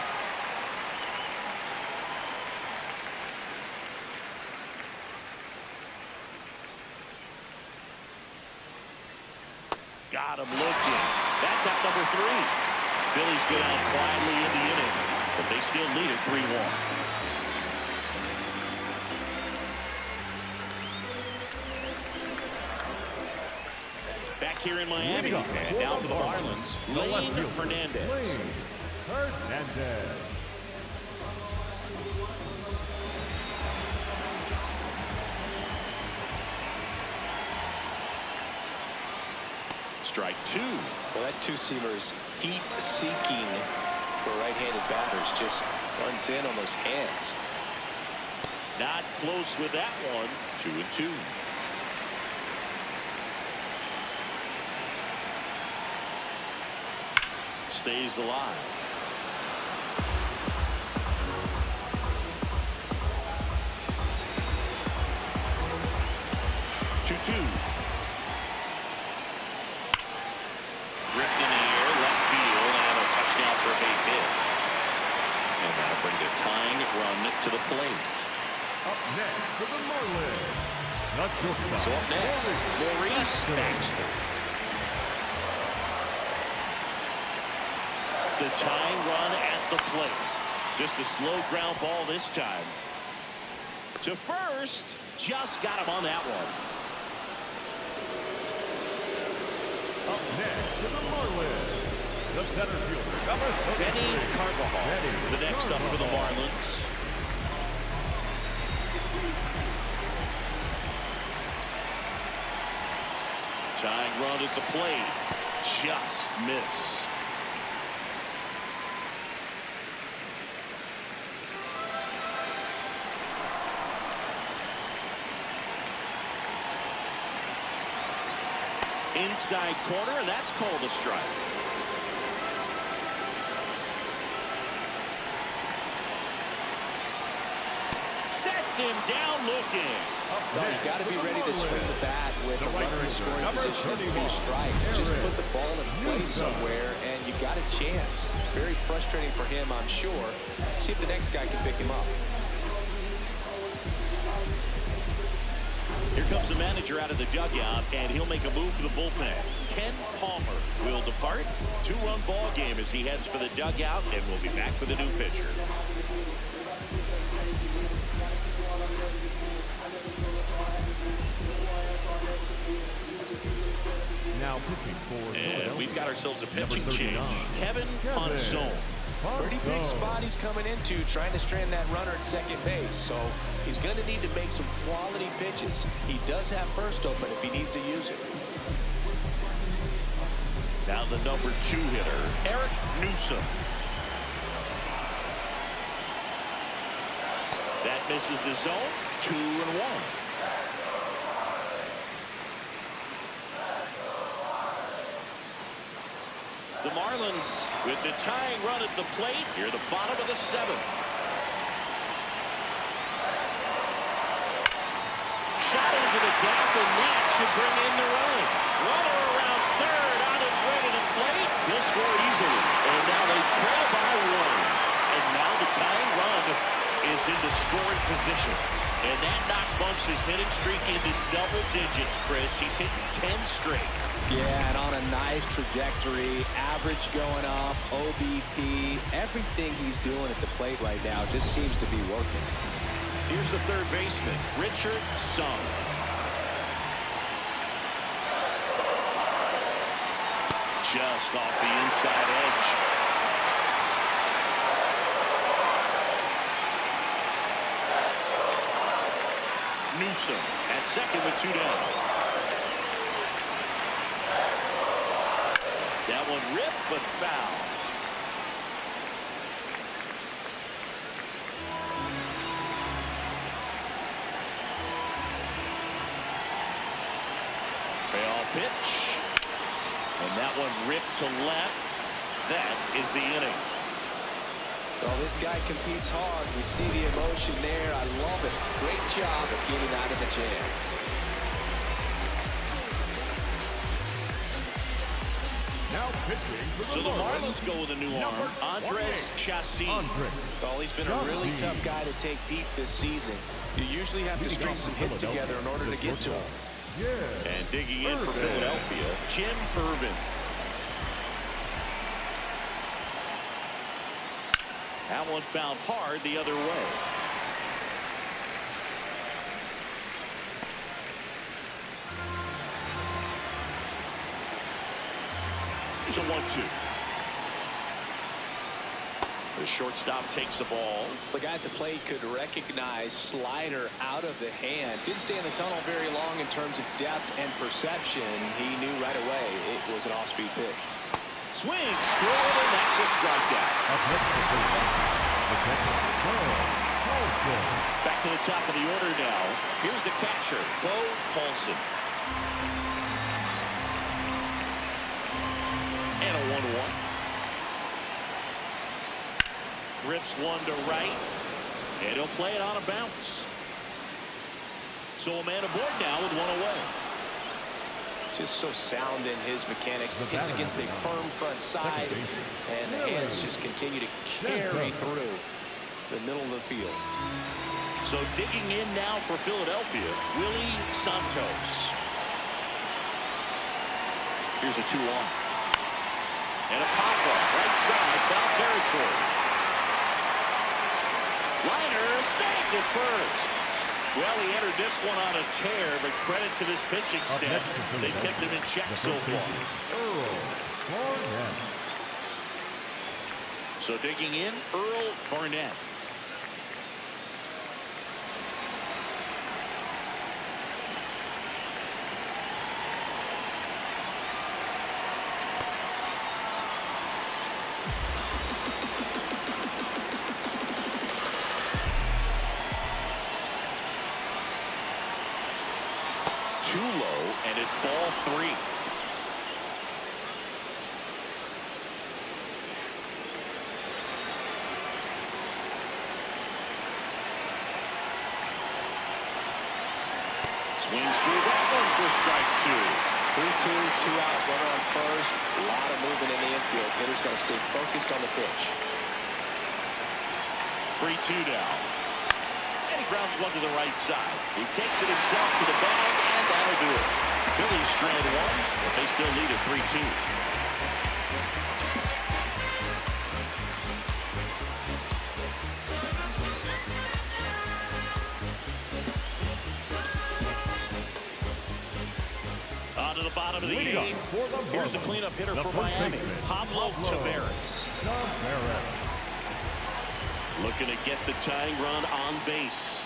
Got him looking. That's out number 3. Phillies go down quietly in the inning, but they still lead it 3-1. Back here in Miami, and now for the Marlins, Lane Hernandez. Lane Hernandez. Strike 2. Well, that two-seamer is heat-seeking for right-handed batters. Just runs in on those hands. Not close with that one. 2-2. Stays alive. 2-2. That'll bring the tying run to the plate. Up next for the Marlins, the shortstop. So up next, Maurice Baxter. The tying run at the plate. Just a slow ground ball this time. To first, just got him on that one. Up next for the Marlins, the center fielder, number 33. Benny Carvajal, Benny the next up for the Marlins. Tying run at the plate. Just missed. Inside corner, and that's called a strike. Sets him down looking. No, you got to be ready to swing the bat with a runner in scoring position and 2 strikes. Just put the ball in play somewhere, and you got a chance. Very frustrating for him, I'm sure. See if the next guy can pick him up. Here comes the manager out of the dugout, and he'll make a move for the bullpen. Ken Palmer will depart. 2-run ball game as he heads for the dugout, and we'll be back with a new pitcher. Now pitching for And we've got ourselves a pitching change. Kevin Ponson. Pretty big spot he's coming into, trying to strand that runner at second base. So he's going to need to make some quality pitches. He does have first open if he needs to use it. Now the number 2 hitter, Eric Newsom. That misses the zone. 2-1. The Marlins with the tying run at the plate here at the bottom of the 7th. Shot into the gap, and that should bring in the run. Runner around third on his way to the plate. He'll score easily. And now they trail by 1. And now the tying run is into scoring position. And that knock bumps his hitting streak into double digits, Chris. He's hitting 10 straight. Yeah, and on a nice trajectory, average going up, OBP, everything he's doing at the plate right now just seems to be working. Here's the third baseman, Richard Sung. Just off the inside edge. Newsom at second with 2 down. That one ripped, but foul. Payoff pitch. And that one ripped to left. That is the inning. Well, this guy competes hard. We see the emotion there. I love it. Great job of getting out of the jam. now pitching for So the Marlins go with a new arm, Andres Chassis. Well, he's been a really tough guy to take deep this season. You usually have to string some hits together in order to get to him. And digging in for Philadelphia, Jim Irvin. That one found hard the other way. Here's a 1-2. The shortstop takes the ball. The guy at the plate could recognize slider out of the hand. Didn't stay in the tunnel very long in terms of depth and perception. He knew right away it was an off-speed pitch. Swings, throw, and that's a strikeout. Back to the top of the order now. Here's the catcher, Bo Paulson. And a 1-1. Rips one to right, and he'll play it on a bounce. So a man aboard now with one away. Just so sound in his mechanics. Hits against a firm front side, and the hands just continue to carry through. the middle of the field. So digging in now for Philadelphia, Willie Santos. Here's a 2-1. And a pop-up, right side, foul territory. Liner snagged it first. Well, he entered this one on a tear, but credit to this pitching staff. They kept him in check so far. So digging in, Earl Barnett. Too low, and it's ball 3. Swings through that one for strike 2. 3-2, 2 out, runner on first. A lot of movement in the infield. Hitter's got to stay focused on the pitch. 3-2 down. And he grounds one to the right side. He takes it himself to the bag, and that'll do it. Phillies strand 1, but they still lead at 3-2. On to the bottom of the 8th. Here's the cleanup hitter for Miami, Pablo Taveras. Looking to get the tying run on base.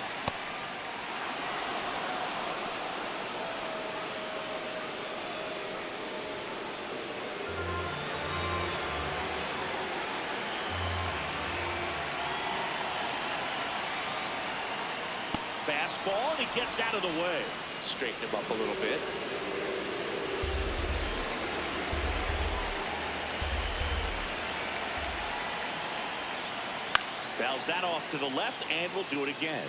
Fastball, and he gets out of the way. Straighten him up a little bit. Fouls that off to the left, and we'll do it again.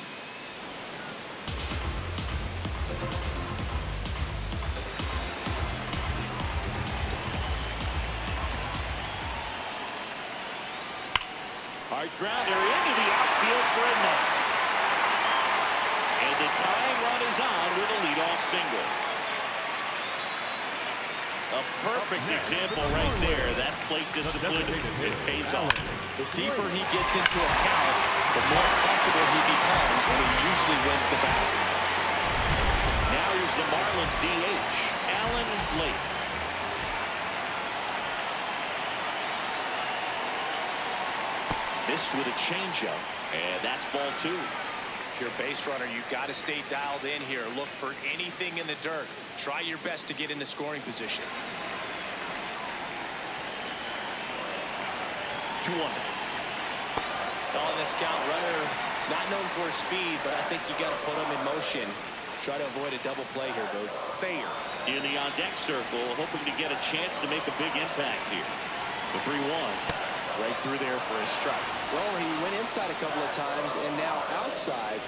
Hard grounder into the outfield for a knock. And the tying run is on with a leadoff single. A perfect example right there. That plate discipline, it pays off. The deeper he gets into a count, the more comfortable he becomes, and he usually wins the battle. Now here's the Marlins DH, Alan Lake. Missed with a changeup, and that's ball 2. If you're a base runner, you've got to stay dialed in here. Look for anything in the dirt. Try your best to get in the scoring position. 2-1. On the scout runner, not known for his speed, but I think you got to put him in motion. Try to avoid a double play here, dude. Thayer in the on-deck circle, hoping to get a chance to make a big impact here. The 3-1. Right through there for a strike. Well, he went inside a couple of times, and now outside.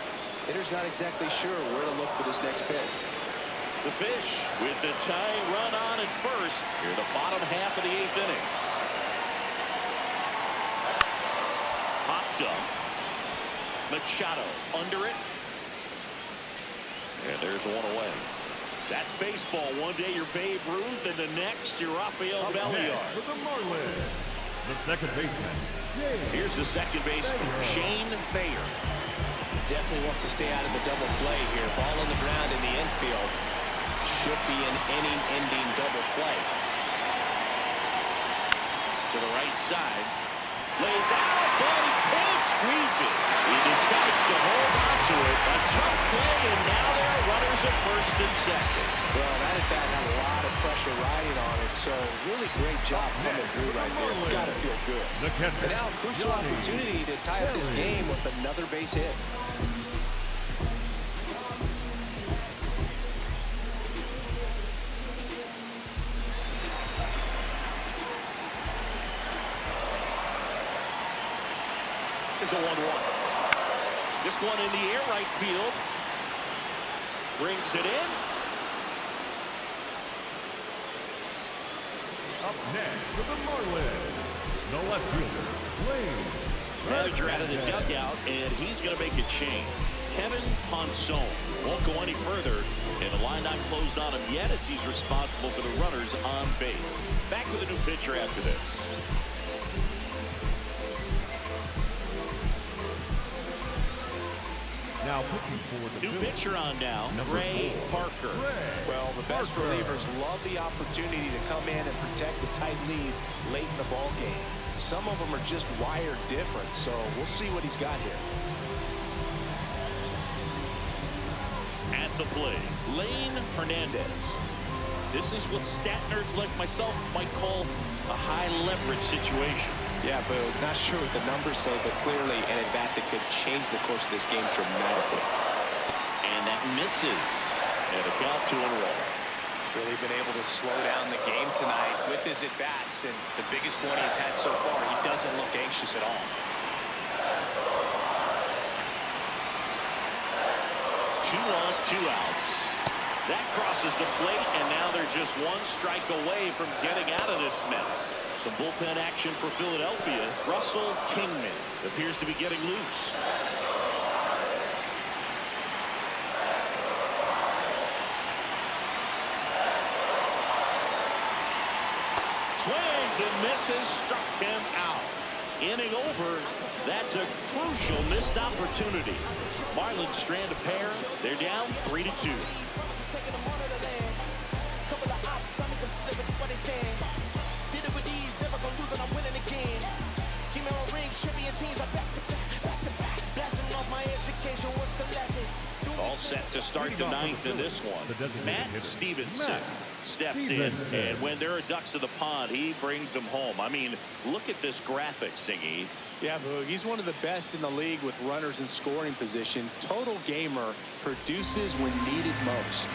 Hitter's not exactly sure where to look for this next pitch. The Fish with the tying run on at first. Here the bottom half of the 8th inning. Popped up. Machado under it. And there's one away. That's baseball. One day you're Babe Ruth, and the next you're Rafael Belliard. For the Marlins, the second baseman. Here's the second baseman, Shane Thayer. Definitely wants to stay out of the double play here. Ball on the ground in the infield. Should be an inning-ending double play. To the right side. Lays out, but he can't squeeze it. He decides to hold on to it. A tough play, and now there are runners at first and second. Well, that at bat had a lot of pressure riding on it, so really great job coming through right there. It's got to feel good. And now a crucial opportunity to tie up this game with another base hit. Is a 1-1. This one in the air, right field. Brings it in. Up next for the Marlins, the left fielder, Blaine Manager out of the dugout, and he's going to make a change. Kevin Ponson won't go any further, and the line not closed on him yet as he's responsible for the runners on base. Back with a new pitcher after this. Now pitching for the new pitcher on now, Ray Parker. Well, the best relievers love the opportunity to come in and protect a tight lead late in the ball game. Some of them are just wired different, so we'll see what he's got here. At the plate, Lane Hernandez. This is what stat nerds like myself might call a high leverage situation. Yeah, but not sure what the numbers say, but clearly an at-bat that could change the course of this game dramatically. And that misses. And a count 2-1. Really been able to slow down the game tonight with his at-bats, and the biggest one he's had so far, he doesn't look anxious at all. 2 on, 2 outs. That crosses the plate, and now they're just 1 strike away from getting out of this mess. Some bullpen action for Philadelphia. Russell Kingman appears to be getting loose. Swings and misses, struck him out. Inning over. That's a crucial missed opportunity. Marlins strand a pair. They're down 3-2. All set to start the 9th in this one. Matt Stevenson steps in, and when there are ducks in the pond, he brings them home. I mean, look at this graphic, Singy. Yeah, Boog, he's one of the best in the league with runners in scoring position. Total gamer, produces when needed most.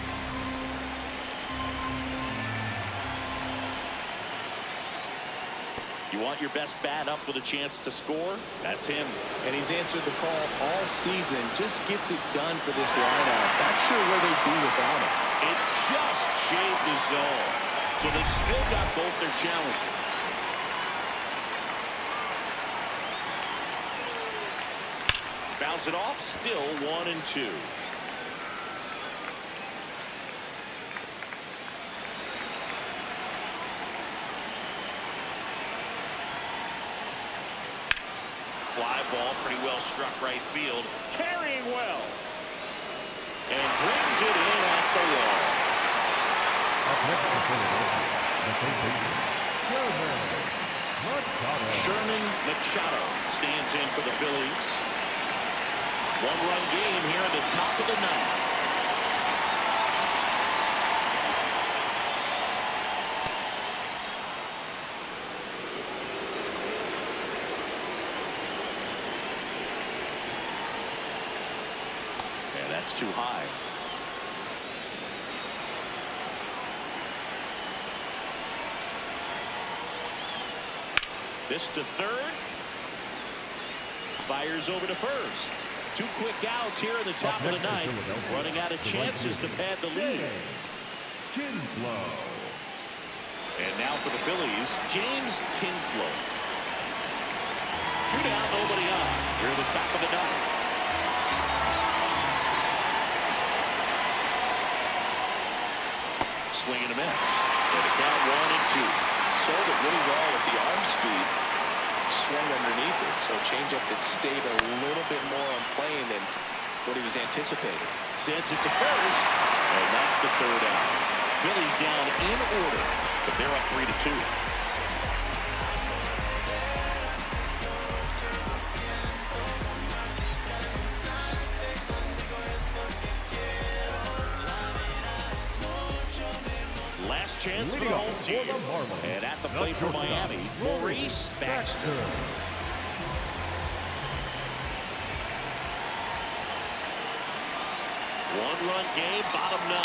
You want your best bat up with a chance to score? That's him. And he's answered the call all season. Just gets it done for this lineup. Not sure where they'd be without him. It just shaved the zone. So they still got both their challenges. Bounce it off. Still 1-2. Fly ball pretty well struck right field. Carrying well. And brings it in at the wall. Sherman Machado stands in for the Phillies. 1-run game here at the top of the 9th. That's too high. This to third. Fires over to first. 2 quick outs here in the top of the 9th. Running out of chances to pad the lead. Kinslow. And now for the Phillies, James Kinslow. 2 down, nobody on. Here at the top of the 9th. Swing and a miss. And a count 1-2. Sold it really well with the arm speed. Swung underneath it. So changeup that stayed a little bit more on plane than what he was anticipating. Sends it to first. And that's the 3rd out. Phillies down in order. But they're up 3-2. Last chance for the home team. And at the plate for Miami, Maurice Baxter. 1-run game, bottom 9.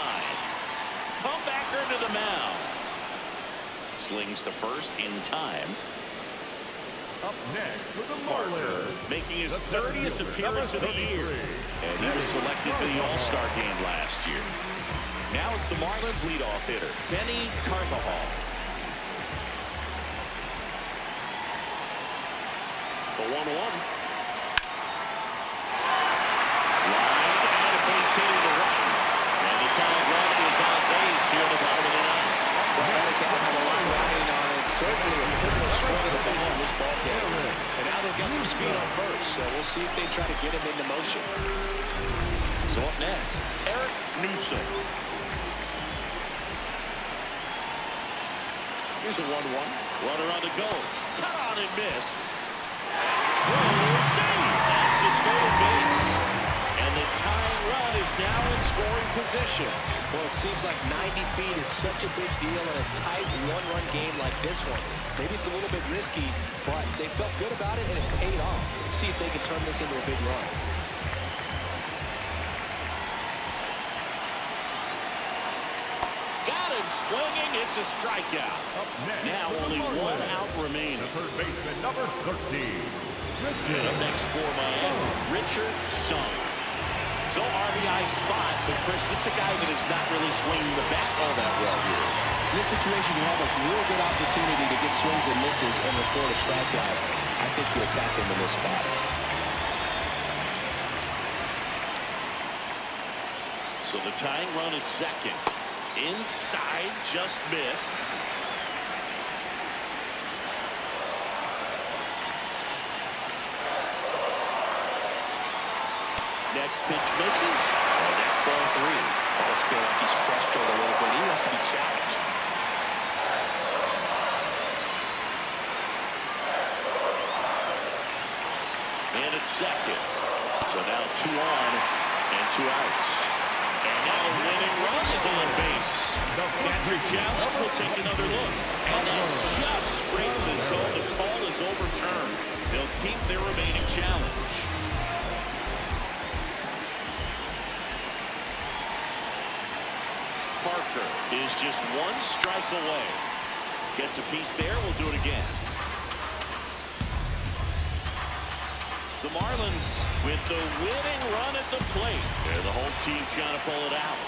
Comebacker to the mound. Slings to first in time. Up next for the Parker Marlins, making his 30th appearance of the year. And he was selected for the All-Star game last year. Now it's the Marlins leadoff hitter, Benny Carvajal. The 1-1. certainly a pivotal swing of the bat in this ball game. And now they've got some speed on first, so we'll see if they try to get him into motion. So up next, Eric Newsom. Here's a 1-1. Runner on the go. Cut on and miss. Save. That's a stolen base. And the tying run is now in scoring position. Well, it seems like 90 feet is such a big deal in a tight one-run game like this one. Maybe it's a little bit risky, but they felt good about it, and it paid off. Let's see if they can turn this into a big run. Got him swinging. It's a strikeout. Now only one out remaining. The third baseman, number 13. And up next for Miami, Richard Sung. So RBI spot, but Chris, this is a guy that is not really swinging the bat all that well here. In this situation, you have a real good opportunity to get swings and misses and record a strikeout. I think you attack him in this spot. So the tying run at second. Inside, just missed. Next pitch misses. And that's ball 3. I just feel like he's frustrated a little bit. He wants to be challenged. And it's second. So now 2 on and 2 outs. And now a winning run is on base. Catcher challenge will take another look. And that just scraped the zone. The call is overturned. They'll keep their remaining challenge. Parker is just 1 strike away. Gets a piece there. We'll do it again. The Marlins with the winning run at the plate. They're the home team trying to pull it out.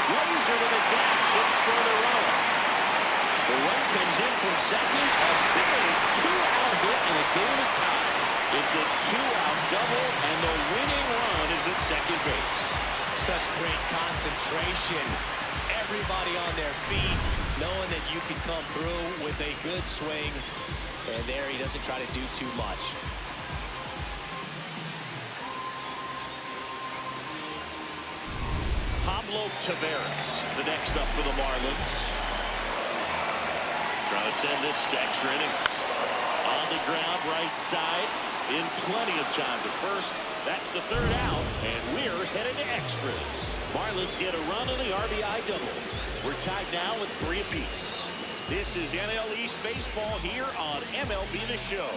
Laser to the catch and score the run. The run comes in from second. A big 2-out hit and the game is tied. It's a 2-out double and the winning run is at second base. Such great concentration. Everybody on their feet, knowing that you can come through with a good swing. And there he doesn't try to do too much. Pablo Taveras, the next up for the Marlins. Trying to send this extra innings. On the ground, right side, in plenty of time to first. That's the 3rd out, and we're headed to extras. Marlins get a run on the RBI double. We're tied now with 3 apiece. This is NL East Baseball here on MLB The Show.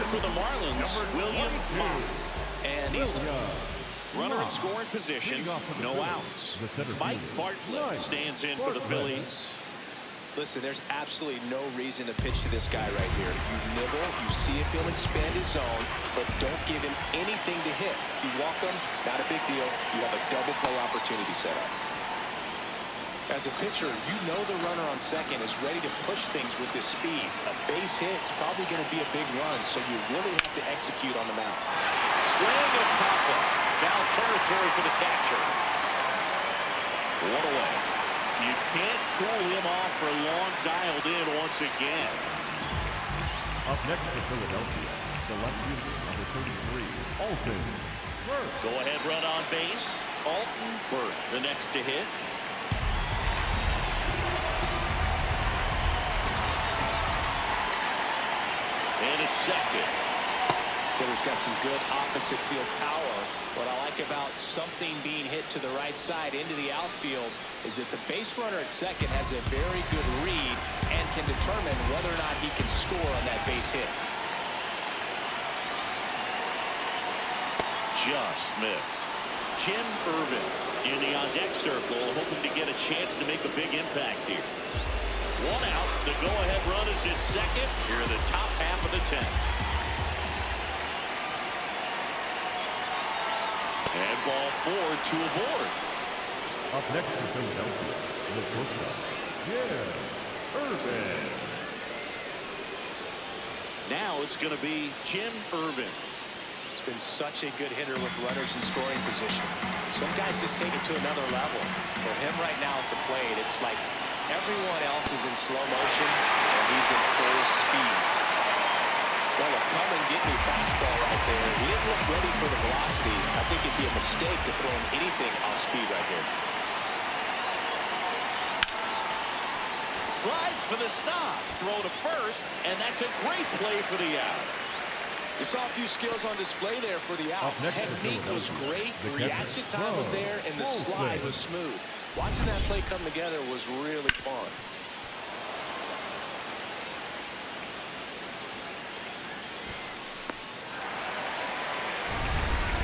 For the Marlins, William Pop. And he's runner in scoring position, no outs. Mike Bartlett stands in for the Phillies. Listen, there's absolutely no reason to pitch to this guy right here. You nibble, you see if he'll expand his zone, but don't give him anything to hit. If you walk him, not a big deal. You have a double play opportunity set up. As a pitcher, you know the runner on second is ready to push things with his speed. A base hit's probably going to be a big run, so you really have to execute on the mound. Swing and pop up. Foul territory for the catcher. 1 away. You can't cool him off for long, dialed in once again. Up next for Philadelphia, the left fielder, number 33, Alton Burke. Go ahead run on base. Alton Burke, the next to hit. And it's second. Hitter's got some good opposite field power. What I like about something being hit to the right side into the outfield is that the base runner at second has a very good read and can determine whether or not he can score on that base hit. Just missed. Jim Irvin in the on-deck circle, hoping to get a chance to make a big impact here. 1 out. The go-ahead run is at second. Here in the top half of the 10th. And ball 4 to a board. Up next for Philadelphia, the shortstop, Jim Irvin. Now it's going to be Jim Irvin. He's been such a good hitter with runners in scoring position. Some guys just take it to another level. For him right now at the plate, it's like everyone else is in slow motion and he's in full speed. Well, a come and get me fastball right there. He didn't look ready for the velocity. I think it'd be a mistake to throw him anything off speed right here. Slides for the stop. Throw to first, and that's a great play for the out. You saw a few skills on display there for the out. Technique was great, reaction time was there, and the slide was smooth. Watching that play come together was really fun.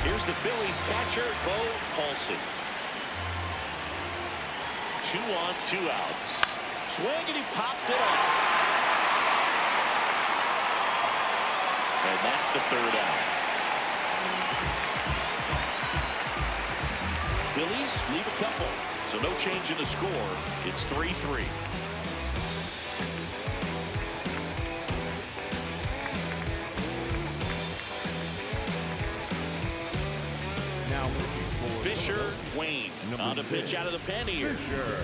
Here's the Phillies catcher, Bo Paulson. 2 on, 2 outs. Swing, and he popped it off. And that's the 3rd out. Phillies leave a couple, so no change in the score. It's 3-3. Now Fisher, Wayne on the pitch out of the pen here.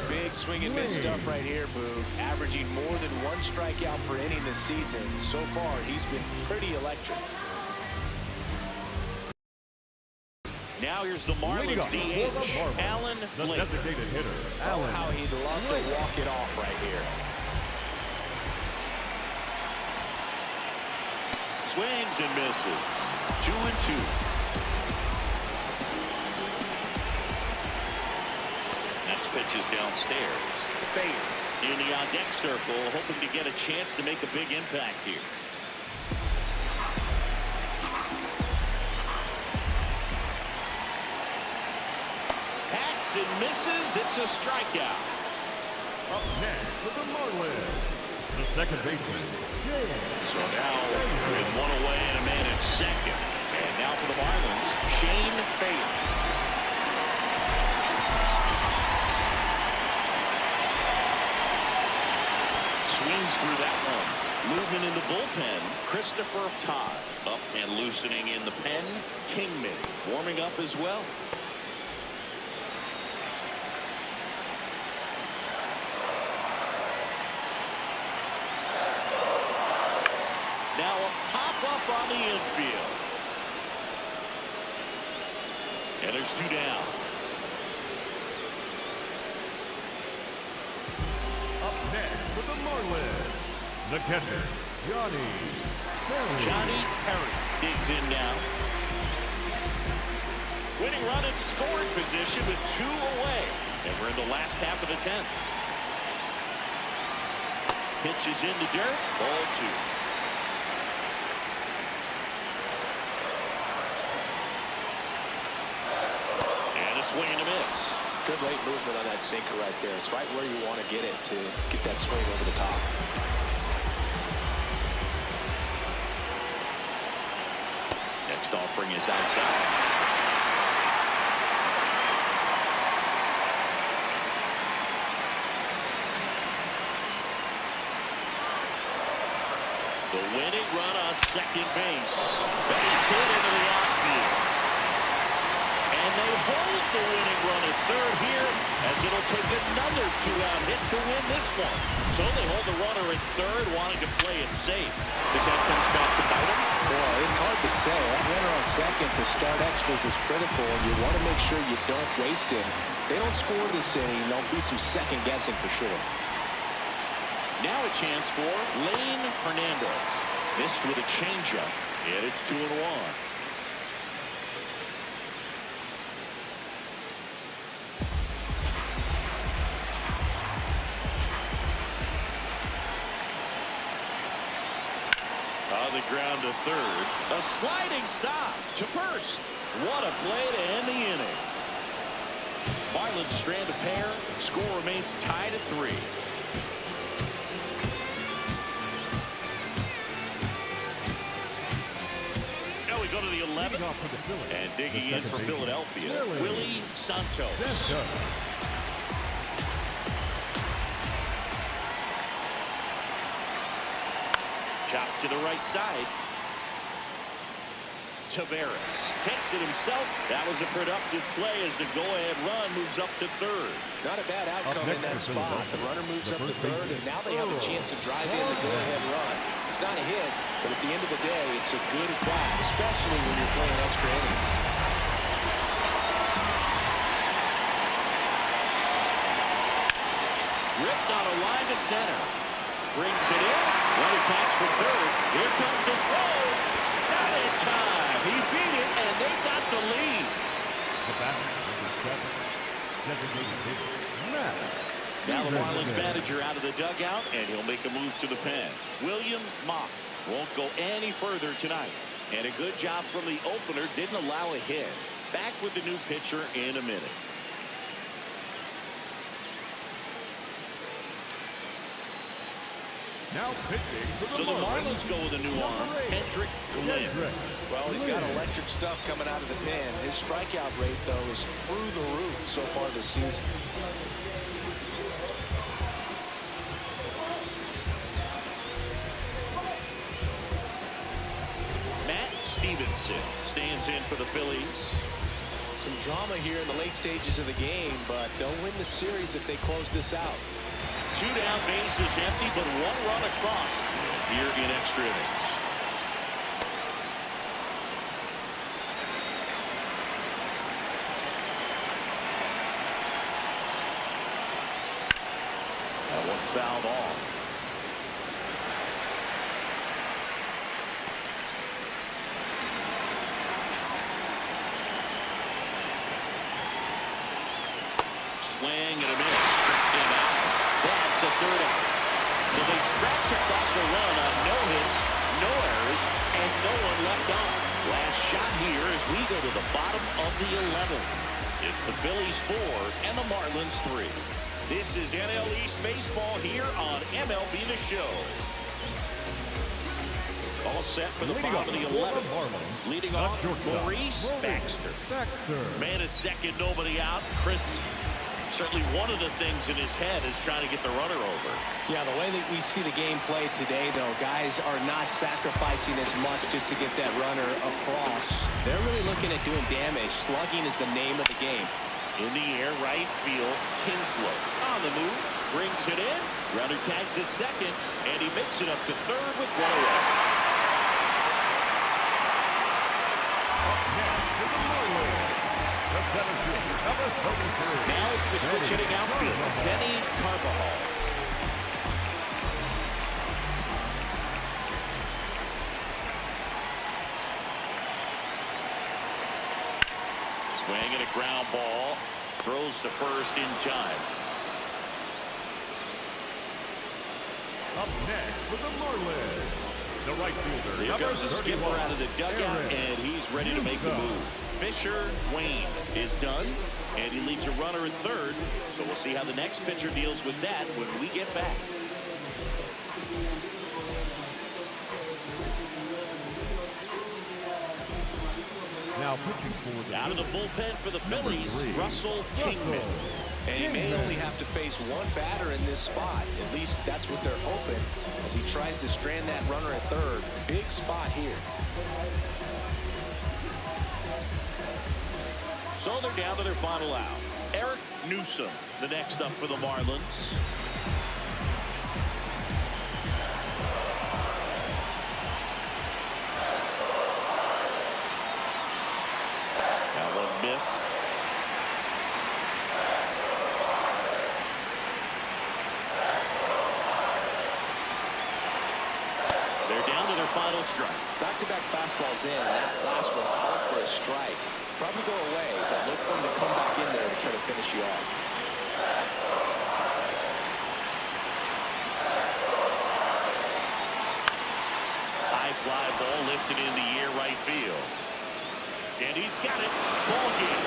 Big swing and miss stuff right here, Boo. Averaging more than 1 strikeout per inning this season. So far, he's been pretty electric. Now here's the Marlins DH, Alan Blake. Designated hitter, Oh, how he'd love to walk it off right here. Swings and misses. 2-2. Next pitch is downstairs. Fade in the on-deck circle, hoping to get a chance to make a big impact here. Hacks and misses. It's a strikeout. Up next for the Marlins, the second baseman, So now with 1 away and a man at second. And now for the Marlins, Shane Bieber. Swings through that one. Movement in the bullpen. Christopher Todd up and loosening in the pen. Kingman warming up as well. Now a pop-up on the infield. And there's 2 down. up next for the Marlins, the catcher, Johnny Perry. Johnny Perry digs in now. Winning run in scoring position with 2 away. And we're in the last half of the 10th. Pitch is in the dirt. Ball 2. Swing and a miss. Good late movement on that sinker right there. It's right where you want to get it to get that swing over the top. Next offering is outside. The winning run on second base. Base hit into the outfield. And they hold the winning run at third here as it'll take another 2-out hit to win this one. So they hold the runner at third, wanting to play it safe. Think that comes back to bite them? Boy, it's hard to say. That runner on second to start extras is critical, and you want to make sure you don't waste him. If they don't score this inning, there'll be some second guessing for sure. Now a chance for Lane Hernandez. Missed with a changeup, and it's 2-1. On the ground to third. A sliding stop to first. What a play to end the inning. Marlins strand a pair. Score remains tied at 3. we go to the 11th. And digging in for Philadelphia, Willie Santos. Chop to the right side. Taveras takes it himself. That was a productive play as the go-ahead run moves up to third. Not a bad outcome in that spot. The runner moves up to third, and now they have a chance to drive in the go-ahead run. It's not a hit, but at the end of the day, it's a good at-bat, especially when you're playing extra innings. Ripped on a line to center. Brings it in. Runner tags for third. Here comes the throw. Not in time. He beat it, and they got the lead. The batter, number 7, designated hitter, Matt. Now the Marlins manager out of the dugout, and he'll make a move to the pen. William Mock won't go any further tonight. And a good job from the opener. Didn't allow a hit. Back with the new pitcher in a minute. Now pitching for So the Marlins go with a new arm, Hendrick Glenn. Well, he's got electric stuff coming out of the pen. His strikeout rate, though, is through the roof so far this season. Matt Stevenson stands in for the Phillies. Some drama here in the late stages of the game, but they'll win the series if they close this out. 2 down, bases empty, but 1 run across here in extra innings. That one fouled off. Swing and a miss. Struck him out. That's the third out. So they scratch across a run on no hits, no errors, and no one left on. Last shot here as we go to the bottom of the 11th. It's the Phillies 4 and the Marlins 3. This is NL East Baseball here on MLB The Show. All set for the bottom of the 11th. Leading off, Maurice Baxter. Man at second, nobody out. Chris, certainly one of the things in his head is trying to get the runner over. Yeah, the way that we see the game played today, though, guys are not sacrificing as much just to get that runner across. They're really looking at doing damage. Slugging is the name of the game. In the air, right field, Kinslow on the move, brings it in. Runner tags at second, and he makes it up to third with one away. Now it's the switch hitting outfield, Benny Carbajal. Swing and a ground ball. Throws to first in time. Up next for the Marlins, the right fielder. Here comes the skipper out of the dugout, and he's ready to make the move. Fisher Wayne is done, and he leaves a runner at third. So we'll see how the next pitcher deals with that when we get back. Now pitching for the out of the bullpen for the Phillies, Russell Kingman. And he may only have to face one batter in this spot. At least that's what they're hoping as he tries to strand that runner at third. Big spot here. So they're down to their final out. Eric Newsom, the next up for the Marlins. That one missed. They're down to their final strike. Back-to-back fastballs in. That last one called for a strike. Probably go away, but look for him to come back in there to try to finish you off. High fly ball lifted in the air right field. And he's got it. Ball game.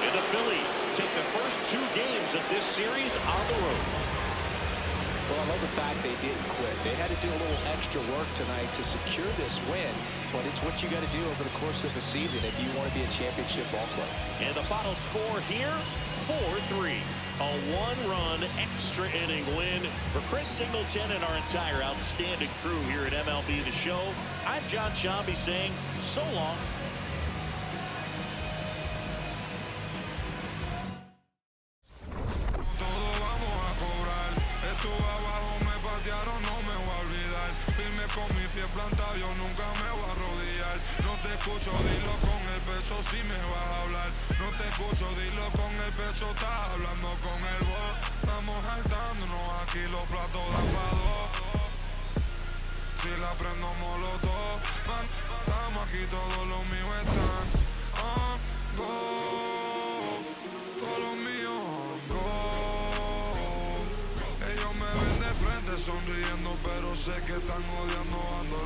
And the Phillies take the first 2 games of this series on the road. Well, I love the fact they didn't quit. They had to do a little extra work tonight to secure this win, but it's what you got to do over the course of the season if you want to be a championship ball club. And the final score here, 4-3. A one-run extra inning win for Chris Singleton and our entire outstanding crew here at MLB The Show. I'm John Shambi saying so long. Con mi pie plantado yo nunca me voy a arrodillar. No te escucho, dilo con el pecho si me vas a hablar. No te escucho, dilo con el pecho, estás hablando con el voz. Estamos saltándonos aquí, los platos dan pa' dos. Si la prendo molotov, man, estamos aquí, todos los míos están on go. Todos los míos on go. Ellos me ven de frente sonriendo, pero sé que están odiando, ando